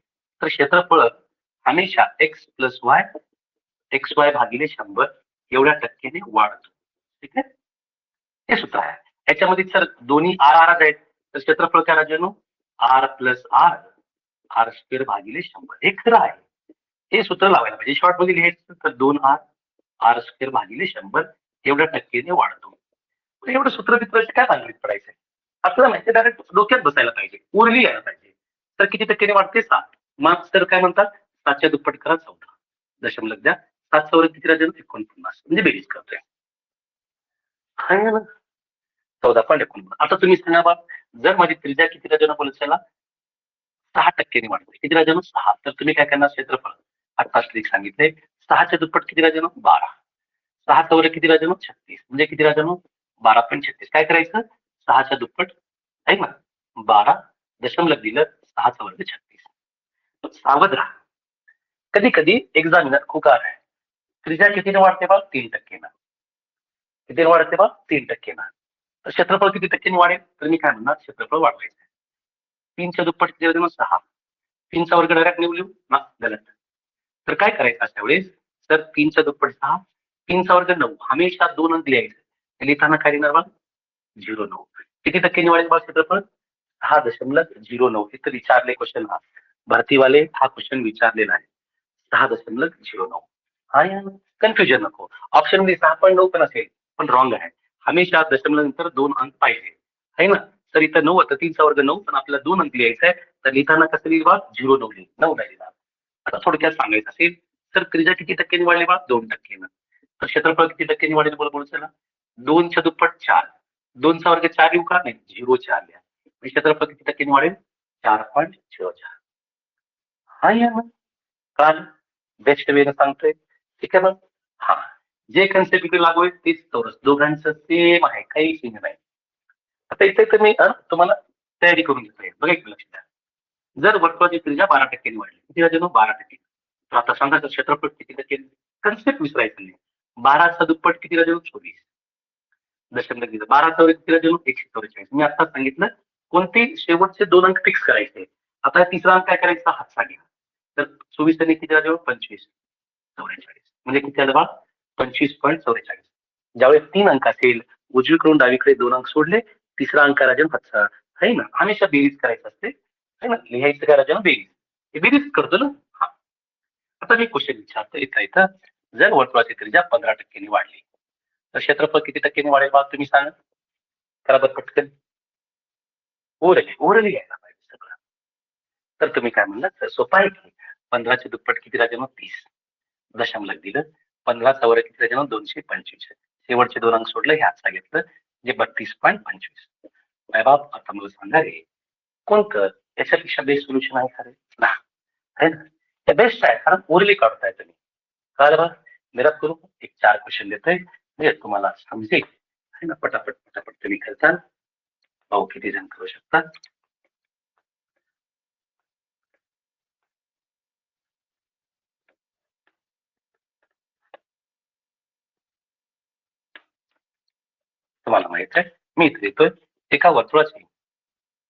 Speaker 1: तर क्षेत्रफळ हमेशा एक्स वाय भागिले 100 एवढ्या टक्क्याने वाढतो. ठीक आहे, हे सूत्र आहे. याच्यामध्ये सर दोन्ही आर आर आहेत, तर क्षेत्रफळ काय राजानो, R plus R, R square भागिले 100. हे खरं आहे, हे सूत्र लावायला पाहिजे. शॉर्ट मध्ये लिहायचं तर 2r आर स्क्वेअर भागिले 100 एवढ्या टक्केने वाढतो. एवढं सूत्र बित्राचे काय भानगडीत पडायचंय, आपल्याला माहिती डायरेक्ट डोक्यात बसायला पाहिजे, उरली यायला पाहिजे. तर किती टक्क्याने वाढते, 7. मग तर काय म्हणतात, 7च्या दुप्पट करा 14 दशमलक द्या, 7 वर किती राजा 49, म्हणजे बेरीज करतोय. हा ना, 14.49. आता तुम्ही सांगा बा, जर माझी त्रिज्या किती राजानं बोलत चला 6% वाढते, किती राजानं 6, तर तुम्ही काय करणार, क्षेत्रफळ आता स्लिक सांगितलंय, 6च्या दुप्पट किती राजानं 12, 6 वर किती राजानं 36, म्हणजे किती राजानं 12.36. काय करायचं, 6च्या दुप्पट आहे ना 12 दशमलक दिलं, 6चा वर्ग 36. सावध राहा, कधी कधी एक्झामिनर खुकार आहे. त्रिज्या कितीने वाढते बा, 3%. किती वाढते बा, 3%. तर क्षेत्रफळ किती टक्क्यांनी वाढेल, तर मी काय म्हणणार, क्षेत्रफळ वाढवायचं. 3च्या दुप्पट किती राजानं 6, 3चा वर्ग डायरेक्ट निवडू ना, गलत. तर काय करायचं अशा वेळेस, तर 3च्या दुप्पट 6, 3चा वर्ग 9, हमेशा 2 अंक लिहायचं. लिहिताना काय लिहिणार बा, 0.9. किती टक्क्यांनी वाढेल बा क्षेत्रफळ, 6.09. इथं विचारले क्वेश्चन, हा भरतीवाले हा क्वेश्चन विचारलेला आहे, 6.09. हा या कन्फ्युजन नको. ऑप्शन मध्ये 6.9 पण असेल, पण रॉंग आहे. हमेशा दशमलक नंतर 2 अंक पाहिजे, आहे ना. तर इथं 9 होतं, 3चा वर्ग 9, पण आपल्याला 2 अंक लिहायचा आहे, तर लिहिताना कसं लिहिलं बा, 0.9 लिहिलं, 9 नाही लिहिणार. आता थोडक्यात सांगायचं असेल तर त्रिज्या किती टक्क्यांनी वाढली बा, 2%. तर क्षेत्रफळ किती टक्क्यांनी वाढेल बोला बोल चला, 2च्या दुप्पट 4, 2चा वर्ग 4 लिहू का, नाही 0.4 लिहा. क्षेत्रफळ किती टक्क्यांनी वाढेल, 4.04. हा या मग काल बेस्ट वेने सांगतोय, ठीक आहे. मग हा जे कन्सेप्ट इकडे लागू आहे तेच चौरस, दोघांचं सेम आहे, काही सीन नाही. आता इथे तर मी तुम्हाला तयारी करून देतोय, बघा एक लक्ष द्या. जर वर्तुळाची त्रिज्या 12% वाढली, किती राजा 12%, तर आता सांगा क्षेत्रफळ किती टक्के, कन्सेप्ट विसरायचं नाही. 12चा दुप्पट किती राजा 24 दशमलक दिलं, 12चा वर्ग किती राजा 144. मी आता सांगितलं कोणते शेवटचे 2 अंक फिक्स करायचे. आता तिसरा अंक काय करायचा, हातचा घ्या. तर 24 आणि किती राजा 25 44, म्हणजे किती आलं बा, 25.44. ज्यावेळेस 3 अंक असेल, उजवीकडून डावीकडे 2 अंक सोडले, तिसरा अंक राजन हातचा आहे ना, हमेशा बेरीज करायचं असते, है ना. लिहायचं काय राजन, बेरीज, हे बेरीज करतो ना. हा आता मी क्वेश्चन विचारतो इथं, जर वर्तुळाची त्रिज्या 15% वाढली, तर क्षेत्रफळ किती टक्क्यांनी वाढेल बा, तुम्ही सांगा. करा बरं पटकन, ओरली घ्यायला पाहिजे सगळं. तर तुम्ही काय म्हणलात, तर सोपा आहे की 15चे दुप्पट किती राजा 30 दशमलक दिलं, 15चा वर्ग किती राजा 225. शेवटचे 2 अंक सोडलं, हे हातचा घेतलं, जे 32.25. माय बाप, आता मला सांगा रे, कोणतं याच्यापेक्षा बेस्ट सोल्युशन आहे खरे ना, है ना. ते बेस्ट आहे, कारण ओरली काढताय तुम्ही. कळलं बा, मेरा करू एक 4 क्वेश्चन देतोय, म्हणजे तुम्हाला समजेल, है ना. पटापट पटापट तुम्ही करता, भाऊ किती जण करू शकता. तुम्हाला माहित आहे, मी इथे देतोय, एका वर्तुळाची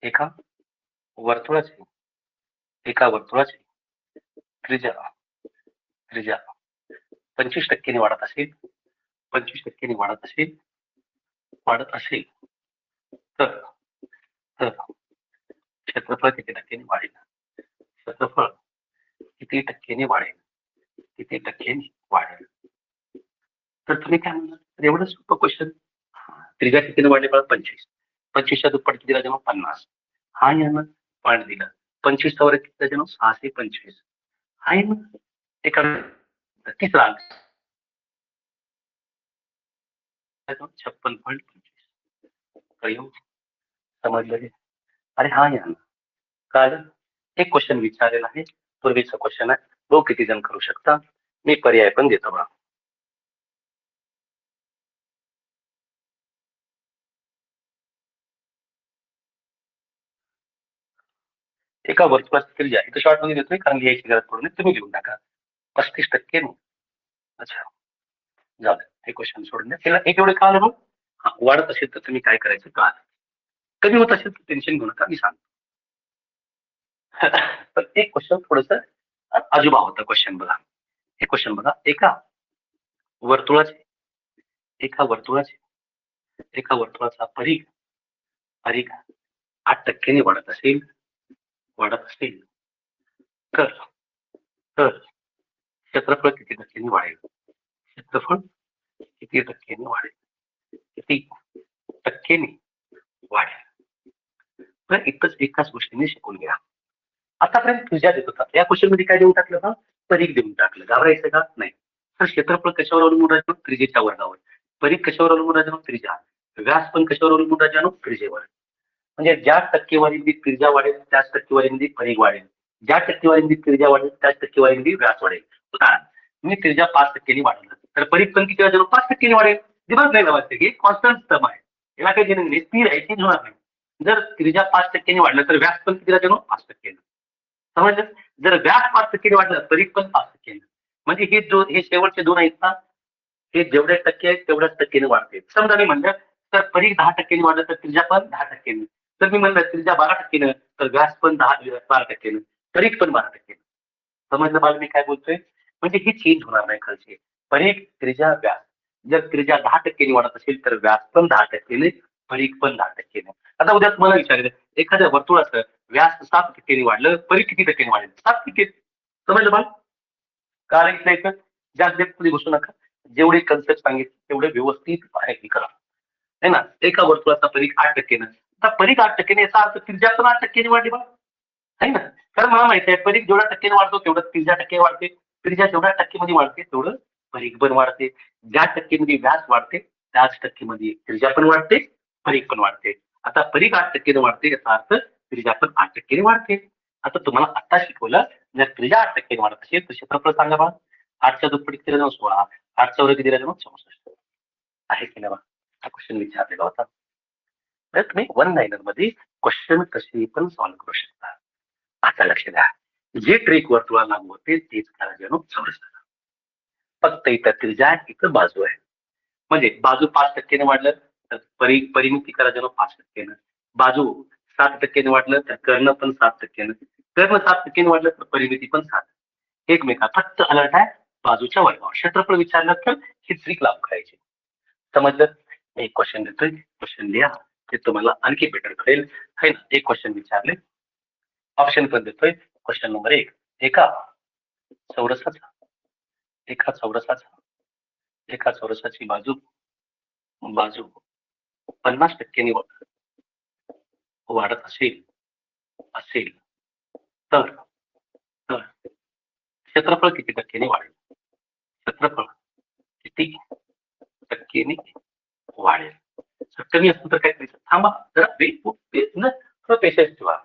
Speaker 1: एका वर्तुळाची एका वर्तुळाची त्रिज्या त्रिज्या 25% वाढत असेल, 25% वाढत असेल, तर तर क्षेत्रफळ किती टक्क्यांनी वाढेल, क्षेत्रफळ किती टक्क्यांनी वाढेल, किती टक्क्यांनी वाढेल. तर तुम्ही काय म्हणणार, तर एवढं सोपं क्वेश्चन. त्रिज्या कितीने वाढली बघा, 25, 25च्या दुप्पट किती राजा 50. हा यानं पॉईंट दिला, 25चा वर्ग किती राजा 625. हा यानं एका तिसरा अंक 56.25. समजलं. अरे हा यानं काल एक क्वेश्चन विचारलेला आहे, पूर्वीचा क्वेश्चन आहे, तो किती जण करू शकता. मी पर्याय पण देतो बघा. एका वर्तुळाची त्रिज्या, इथं शॉर्ट मध्ये देतोय कारण लिहायची गरज पडू नये, तुम्ही लिहून टाका 35% नाही. अच्छा, जाऊ दे, हे क्वेश्चन सोडून द्या. त्याला एक एवढे का बघ, वाढत असेल तर तुम्ही काय करायचं, का कमी होत असेल तर टेन्शन घेऊ नका, मी सांगतो. तर एक क्वेश्चन थोडस आजोबा होता क्वेश्चन बघा. हे क्वेश्चन बघा. वर्तुळाचे एका वर्तुळाचे एका वर्तुळाचा परिघ परिघ 8% वाढत असेल तर तर क्षेत्रफळ किती टक्क्यांनी वाढेल? क्षेत्रफळ किती टक्क्यांनी वाढेल? किती टक्क्यांनी वाढेल? तर इतकंच एकाच गोष्टीने शिकून घ्या. आतापर्यंत त्रिज्या देत होता. या क्वेश्चन मध्ये काय देऊन टाकलं ना? परिघ देऊन टाकलं. घाबरायचं का? नाही. तर क्षेत्रफळ कशावर अवलंबून राहतं? त्रिज्येच्या वर्गावर. परिघ कशावर अवलंबून राहतं? त्रिज्या. व्यास पण कशावर अवलंबून राहतं? त्रिज्येवर. म्हणजे ज्या टक्केवारीमध्ये त्रिज्या वाढेल त्याच टक्केवारीमध्ये परिघ वाढेल. ज्या टक्केवारीमध्ये त्रिज्या वाढेल त्याच टक्केवारीमध्ये व्यास वाढेल. उदाहरण, मी त्रिज्या 5% वाढवलं तर परिघ पण किती वाढेल? 5% वाढेल. दिमाग नाही लावायचं, हे कॉन्स्टंट टर्म आहे. याला काही देणं नाही, स्थिर आहे, चेंज होणार नाही. जर त्रिज्या 5% वाढलं तर व्यास पण किती राहते? 5%. समजलं? जर व्यास 5% वाढलं परिघ पण 5%. म्हणजे हे शेवटचे दोन आहेत ना, हे जेवढ्या टक्के आहेत तेवढ्याच टक्केने वाढते. समजा मी म्हणलं तर परिघ 10% वाढलं तर त्रिज्या पण 10%. तर मी म्हणलं त्रिज्या 12% तर व्यास पण 12%, परिघ पण 12%. समजलं मला मी काय बोलतोय? म्हणजे ही चेंज होणार नाही खालची. परिघ, त्रिज्या, व्यास. जर त्रिज्या 10% वाढत असेल तर व्यास पण 10%, परिघ पण 10%. आता उद्या तुम्हाला विचारलं एखाद्या वर्तुळाचं व्यास 7% वाढलं, परिघ किती टक्क्यांनी वाढेल? 7%. समजलं मला? कारण इथल्या इथं जास्त मध्ये घुसू नका. जेवढे कन्सेप्ट सांगितले तेवढे व्यवस्थित माहिती करा. है ना? एका वर्तुळाचा परिघ 8%. आता परिघ 8%, याचा अर्थ त्रिज्या पण 8% वाढली बघा. है ना? कारण मला माहिती आहे परिघ जेवढ्या टक्क्याने वाढतो तेवढं त्रिज्या टक्के वाढते. त्रिज्या जेवढ्या टक्केमध्ये वाढते तेवढं परिघ पण वाढते. ज्या टक्केमध्ये व्यास वाढते त्याच टक्केमध्ये त्रिज्या पण वाढते, परिघ पण वाढते. आता परिघ 8% वाढते याचा अर्थ त्रिज्या पण 8% वाढते. आता तुम्हाला आता शिकवलं, जर त्रिज्या 8% वाढत असेल तर क्षेत्रफळ सांगा बा. 8च्या दुप्पट किती राहणार? 16. 8च्या वर किती राहणार? 64. आहे की नाही बा? हा क्वेश्चन विचारलेला होता. तर तुम्ही वन लाईनर मध्ये क्वेश्चन कसे पण सॉल्व्ह करू शकता. आता लक्ष द्या, जे ट्रिक वर्तुळाला लागू होते तेच करा चौरस. फक्त इथं त्रिज्या आहे, इथं बाजू आहे. म्हणजे बाजू 5%ने वाढलं तर परिमिती करा 5%. बाजू 7%ने वाढलं तर कर्ण पण 7%. कर्ण 7%ने वाढलं तर परिमिती पण 7. एकमेका फक्त अलर्ट आहे बाजूच्या वर्गावर. क्षेत्रफळ विचारलं तर ही ट्रिक लागू करायची. समजलं? एक क्वेश्चन देतोय, क्वेश्चन लिहा, ते तुम्हाला आणखी बेटर कळेल. है ना? एक क्वेश्चन विचारले, ऑप्शन पण देतोय. Question number 1. एका चौरसाचा एका चौरसाची बाजू 50% वाढत असेल तर क्षेत्रफळ किती टक्क्यांनी वाढेल? क्षेत्रफळ किती टक्क्यांनी वाढेल? कमी असतं तर काय करायचं? थांबा जरा पेशन्स ठेवा.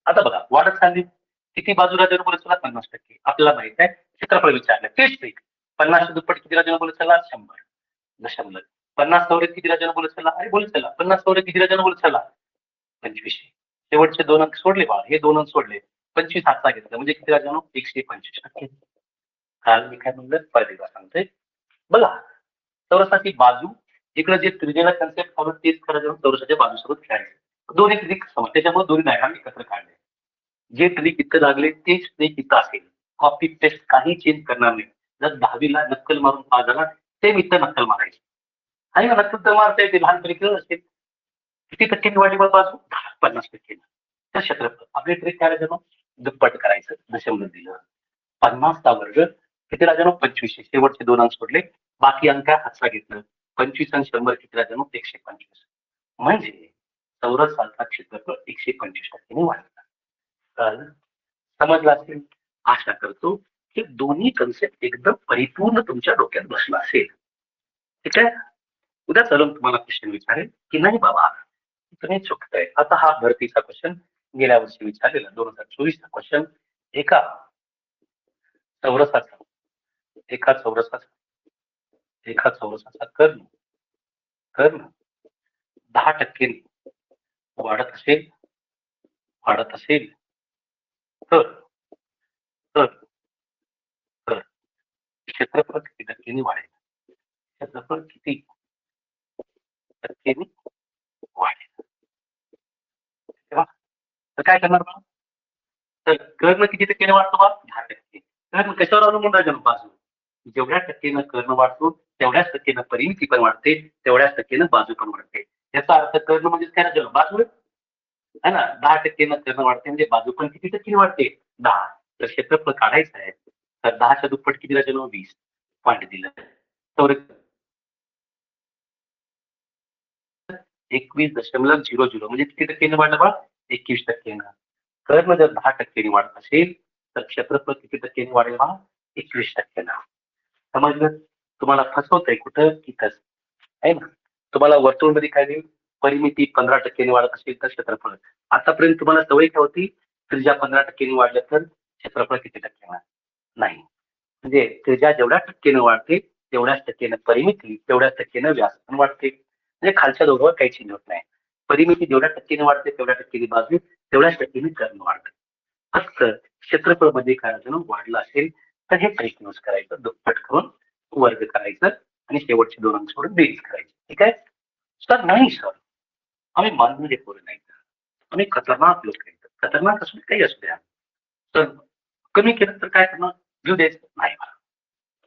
Speaker 1: आता बघा वाढत चालली. किती बाजू राजाने बोलत चला? 50%. आपल्याला माहित आहे क्षेत्रफळ विचारलं तेच ट्रिक. 50 दुप्पट किती राजाने बोलत चला? 100. दशमलव. 50 चौरे किती राजाने बोलत चला? अरे बोलत चला. 50 चौरे किती राजाने बोलत चला? 25. शेवटचे 2 अंक सोडले बा. हे 2 अंक सोडले. 25 हातचा घेतला म्हणजे किती राजानो? 125%. काल मी काय म्हणलं? परदेवा सांगतोय. बघा चौरसाची बाजू, इकडे जे त्रिज्येला कन्सेप्ट हवं तेच करायचं चौरसाच्या बाजूसोबत खेळायचं. दोन्ही ट्रिक त्याच्यामुळे दोन्ही डायग्राम एकत्र काढले. जे ट्रिक इथं लागले तेच ट्रिक इथं असेल. कॉपी पेस्ट काही चेंज करणार नाही. जर 10वीला नक्कल मारून पास झाला ते इथं नक्कल मारायची. आणि नक्कल तर मारता येते, लहानपणी खेळ असेल. किती टक्क्यांनी वाढली बाजू? 50%. तर क्षेत्रफळ आपली ट्रिक काय राहते? दुप्पट करायचं. दशमलव दिलं. 50चा वर्ग किती राजानो? 25. शेवटचे 2 अंक सोडले. बाकी अंक हातचा घेतलं. 25 आणि 100 किती राजानो? 125. म्हणजे चौरसाचा क्षेत्रफळ 125% वाढलं. तर समजलं असेल. आशा करतो की दोन्ही कन्सेप्ट एकदम परिपूर्ण तुमच्या डोक्यात बसला असेल. ठीक आहे? उद्या चालून तुम्हाला क्वेश्चन विचारेल की नाही बाबा तुम्ही चुकताय. आता हा भरतीचा क्वेश्चन गेल्या वर्षी विचारलेला 2024चा क्वेश्चन. एका चौरसाचा एका चौरसाचा एका चौरसाचा कर्ण 10% वाढत असेल तर तर तर क्षेत्रफळ किती टक्क्यांनी वाढेल? क्षेत्रफळ किती टक्क्यांनी वाढेल? तेव्हा तर काय करणार बा? तर कर्ण किती टक्क्याने वाढतो बा? 10%. तर कशावर अवलंबून राहते बाजू? जेवढ्या टक्केनं कर्ण वाढतो तेवढ्याच टक्केनं परिमिती पण वाढते, तेवढ्याच टक्केनं बाजू पण वाढते. याचा अर्थ कर्ण म्हणजे काय राहिलं? बाजू है ना. 10% कर्ण वाढते म्हणजे बाजू पण किती टक्के वाढते? 10. तर क्षेत्रफळ काढायचं आहे तर 10च्या दुप्पट किती राहिलं? 20 पॉईंट दिलं तर 21.00 म्हणजे किती टक्क्याने वाढलं बा? 21%. कर्ण जर 10% वाढत असेल तर क्षेत्रफळ किती टक्क्याने वाढेल बा? 21%. समजलं? तुम्हाला फसवतंय कुठं? इथंच आहे ना. तुम्हाला वर्तुळमध्ये काय देईल? परिमिती 15% वाढत असेल तर क्षेत्रफळ. आतापर्यंत तुम्हाला सवय काय होती? त्रिज्या 15% वाढल्या तर क्षेत्रफळ किती टक्के नाही. म्हणजे त्रिज्या जेवढ्या टक्केनं वाढते तेवढ्याच टक्केनं परिमिती, तेवढ्याच टक्केनं व्यास पण वाढते. म्हणजे खालच्या दोघांवर काही चेंज होत नाही. परिमिती जेवढ्या टक्केने वाढते तेवढ्या टक्केने बाजू, तेवढ्याच टक्केने कर्ण वाढते. फक्त क्षेत्रफळ मध्ये काय वाढलं असेल तर हे ट्रिक यूज करायचं. दुप्पट करून वर्ग करायचं आणि शेवटचे 2 अंक सोडून बेरीज करायची. ठीक आहे? सर नाही सर, आम्ही मानलेले पोरं नाही. आम्ही खतरनाक लोक आहेत. खतरनाक असू काही असू द्या. तर कमी केलं तर काय करणार? घेऊ द्यायचं नाही मला.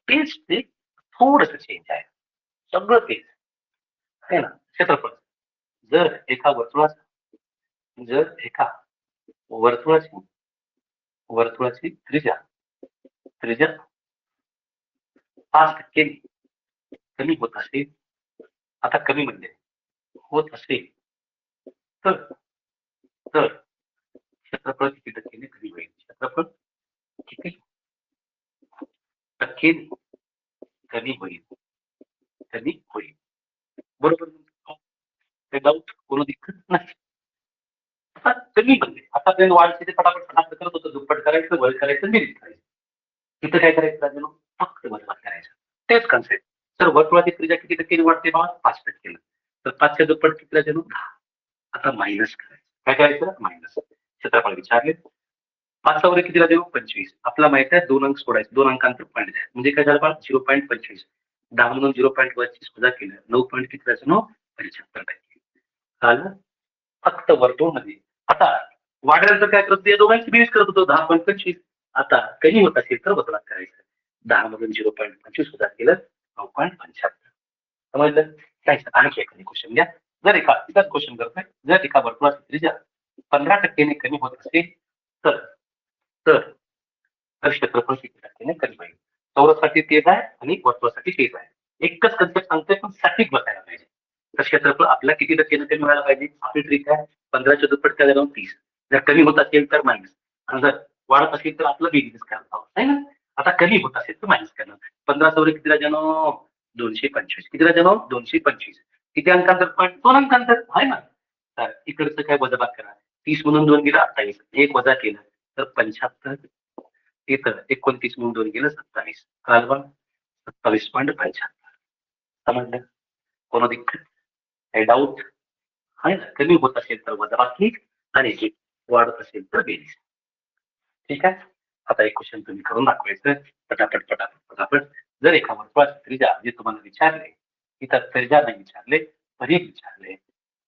Speaker 1: तेच ते थोडस चेंज आहे. सगळं तेच आहे ना. क्षेत्रफळ जर एका वर्तुळाची वर्तुळाची त्रिज्या त्रिज्या 5% कमी होत असेल, आता कमी म्हणजे होत असेल तर तर क्षेत्रफळ किती टक्क्याने कमी होईल? क्षेत्रफळ किती टक्क्याने कमी होईल? कमी होईल. बरोबर. ते डाऊट कोण दिक्कत नाही. आता कमी म्हणजे आतापर्यंत वाढचे ते पटापट पटापट करत होतं. दुप्पट करायचं, वर करायचं, बेरीज करायचं. तिथं काय करायचं राजानो? फक्त वजाबाकी करायचं. तेच कन्सेप्ट. तर वर्तुळाची त्रिज्या किती टक्क्याने वाढते बा? 5%. तर 5च्या दुप्पट किती राजानो? 10. आता मायनस करायचं. काय करायचं? मायनस. क्षेत्रफळ विचारले. 5चा वर्ग किती राजानो? 25. आपला माहित आहे 2 अंक सोडायचे. 2 अंकांतर पॉईंट द्या. म्हणजे काय झालं बा? 0.25. 10 म्हणून 0.25 वजा केलं. 9 पॉईंट किती राजानो? 75%. झालं? फक्त वर्तुळमध्ये. आता वाढल्यानंतर काय करतो? या दोघांची बेरीज करत होतो. 10.25. आता कमी होत असेल तर वजाबात करायचं. 10 मधून 0.25 वजा केलं 9.75. समजलं? काय आणखी एखादी क्वेश्चन घ्या. जर एकाच क्वेश्चन करतोय. जर एका वर्तुळाची त्रिज्या 15% कमी होत असेल तर तर तर क्षेत्रफळ किती टक्क्याने कमी होईल? चौरससाठी तेच आहे आणि वर्तुळासाठी तेच आहे. एकच कन्सेप्ट सांगतोय पण सटीक बसायला पाहिजे. तर क्षेत्रफळ आपल्या किती टक्क्याने कमी व्हायला पाहिजे? आपली ट्रिक आहे 15च्या दुप्पट काय झालं? 30. जर कमी होत असेल तर मायनस आणि जर वाढत असेल तर आपलं बेरीज करता आहे ना. आता कमी होत असेल तर मायनस करणार. 15चा वर्ग किती राजानो? 225. किती राजानो? 225. किती अंकांतर पण? 2 अंकांतर आहे ना. तर इकडचं काय वजाबात करा. 30 म्हणून 2 गेलं 28. 1 वजा केलं तर 75. इथं 29 म्हणून 2 गेलं 27. कळालं बा? 27.75. समजलं? कोण दिक्कत? काही डाऊट आहे ना. कमी होत असेल तर वजाबाकी आणि वाढत असेल तर बेरीज. ठीक आहे. आता एक क्वेश्चन तुम्ही करून दाखवायचं. पटापट पटापट पटापट. जर एका वर्तुळाची त्रिज्या जे तुम्हाला विचारले, इथं त्रिज्या नाही विचारले, परिघ विचारले.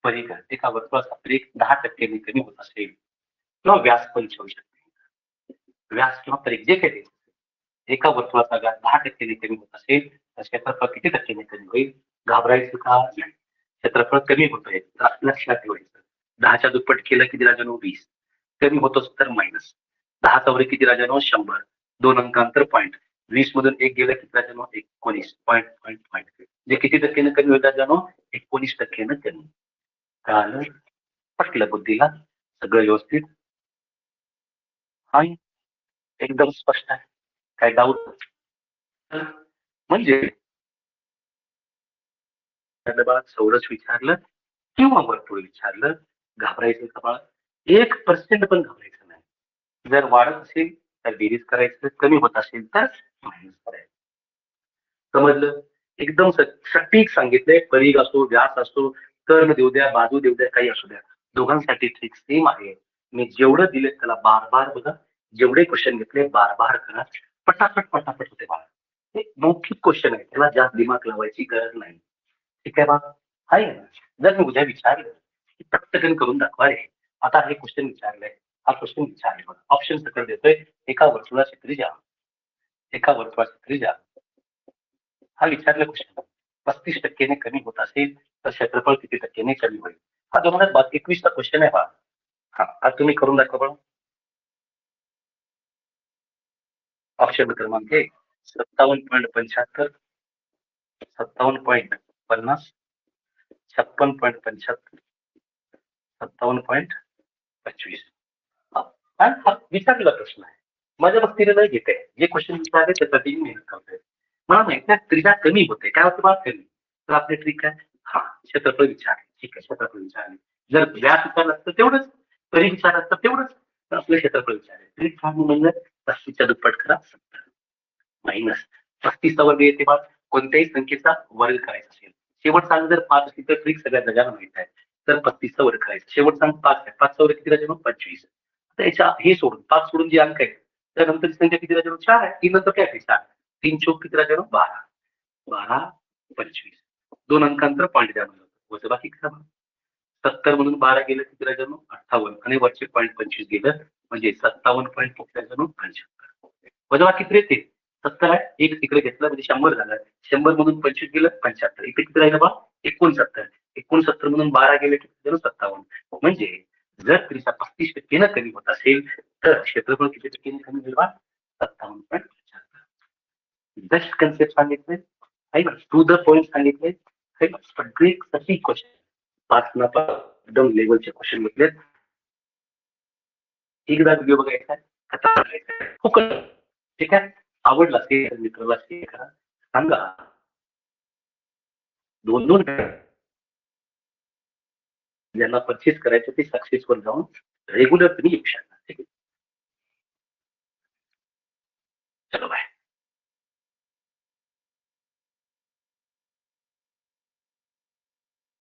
Speaker 1: परिघ एका वर्तुळाचा परिघ 10% कमी होत असेल किंवा व्यास पण ठेवू शकते. व्यास किंवा परिघ जे काही एका वर्तुळाचा व्यास 10% कमी होत असेल तर क्षेत्रफळ किती टक्क्याने कमी होईल? घाबरायचं का नाही. क्षेत्रफळ कमी होतंय तर लक्षात ठेवायचं. 10च्या दुप्पट केलं किती राजानो? 20. कमी होतोच तर मायनस. 10चा वर्ग किती राजानो? 100. 2 अंकांतर पॉईंट. 20 मधून 1 गेलं किती राजानो? 19. Point point point. जे किती टक्क्यानं कमी होईल राजानो? 19% कमी. कळालं? पटलं बुद्धीला? सगळं व्यवस्थित आहे? एकदम स्पष्ट आहे. काय डाऊट? म्हणजे चौरस विचारलं किंवा वर्तुळ विचारलं, घाबरायचं का बाळा? 1% पण घाबरायचं नाही. जर वाढत असेल तर बेरीज करायचं, कमी होत असेल तर मायनस करायचं. समजलं? एकदम सटीक सांगितलंय. परिघ असो, व्यास असो, कर्ण देऊ द्या, बाजू देऊ द्या, काही असू द्या. दोघांसाठी ट्रिक सेम आहे. मी जेवढं दिले त्याला बार बार बघा. जेवढे क्वेश्चन घेतले बार बार करा. पटापट पटापट होते बाळा. हे मौखिक क्वेश्चन आहे. त्याला जास्त दिमाग लावायची गरज नाही. ठीक आहे बा? आहे ना. जर मी उद्या विचारलं की पटकन करून दाखवा रे. आता हे क्वेश्चन विचारलंय. हा क्वेश्चन विचारले बघा. ऑप्शन सकट देतोय. एका वर्तुळाची त्रिज्या एका वर्तुळाची त्रिज्या हा विचारला क्वेश्चन 35% कमी होत असेल तर क्षेत्रफळ किती टक्क्याने कमी होईल. हा 2021चा क्वेश्चन आहे. हा आज तुम्ही करून दाखवा बरं. ऑप्शन क्रमांक 1 57.75, 57.50, 56.75, 57.25. हा विचारलेला प्रश्न आहे. माझ्या भक्तीने न घेते जे क्वेश्चन विचारले त्यासाठी मी मेहनत करतोय. मला माहिती आहे त्रिज्या कमी होते. काय होते बात कमी तर आपली ट्रिक आहे. हा क्षेत्रफळ विचारले. ठीक आहे क्षेत्रफळ विचारले. जर व्यास विचारलं असतं तेवढंच, तरी विचारलं असतं तेवढंच, तर आपलं क्षेत्रफळ विचारले. ट्रिक सांगू म्हणजे 35च्या दुप्पट करा 70 मायनस 35चा वर्ग येते बा कोणत्याही संख्येचा वर्ग करायचा असेल. शेवट सांग जर 5 असली तर ट्रिक सगळ्या जगाला माहित आहे. तर 35चा वर्ग करायचा. शेवट सांग 5 आहे. 5चा वर्ग किती राहते मग 25. त्याच्या हे सोडून 5 सोडून जे अंक आहे त्यानंतर संख्या किती राहते 4 आहे. 3 नंतर काय आहे 4. 3 चौक किती राहते 12. 12 25 दोन अंकांतर पॉईंट द्या मला वजा बाकी करा. 70 म्हणून 12 गेलं किती राहते 58 आणि वरचे पॉईंट 25 गेलं म्हणजे 57 पॉईंट 75 वजा बाकी किती येते 70 आहे. एक तिकडे घेतलं म्हणजे 100 झालं. 100 म्हणून 25 गेलं 75. इथे किती राहिलं बा 69. 69 म्हणून 12 गेले किती झालं 57. म्हणजे जर त्रिज्या 35% कमी होत असेल तर क्षेत्रफळ किती टक्क्याने कमी होईल बा 57.75. बेस्ट कन्सेप्ट सांगितले आहे ना. टू द पॉइंट सांगितले सगळे सही क्वेश्चन 5 ना एकदम लेवलचे क्वेश्चन घेतलेत. एकदा व्हिडिओ बघायचा आता बघायचा ठीक आहे. आवडला असेल मित्राला शेअर करा सांगा. दोन ज्यांना परचेस करायचं ते सक्सेसवर जाऊन रेग्युलर तुम्ही येऊ शकता. ठीक आहे चलो बाय.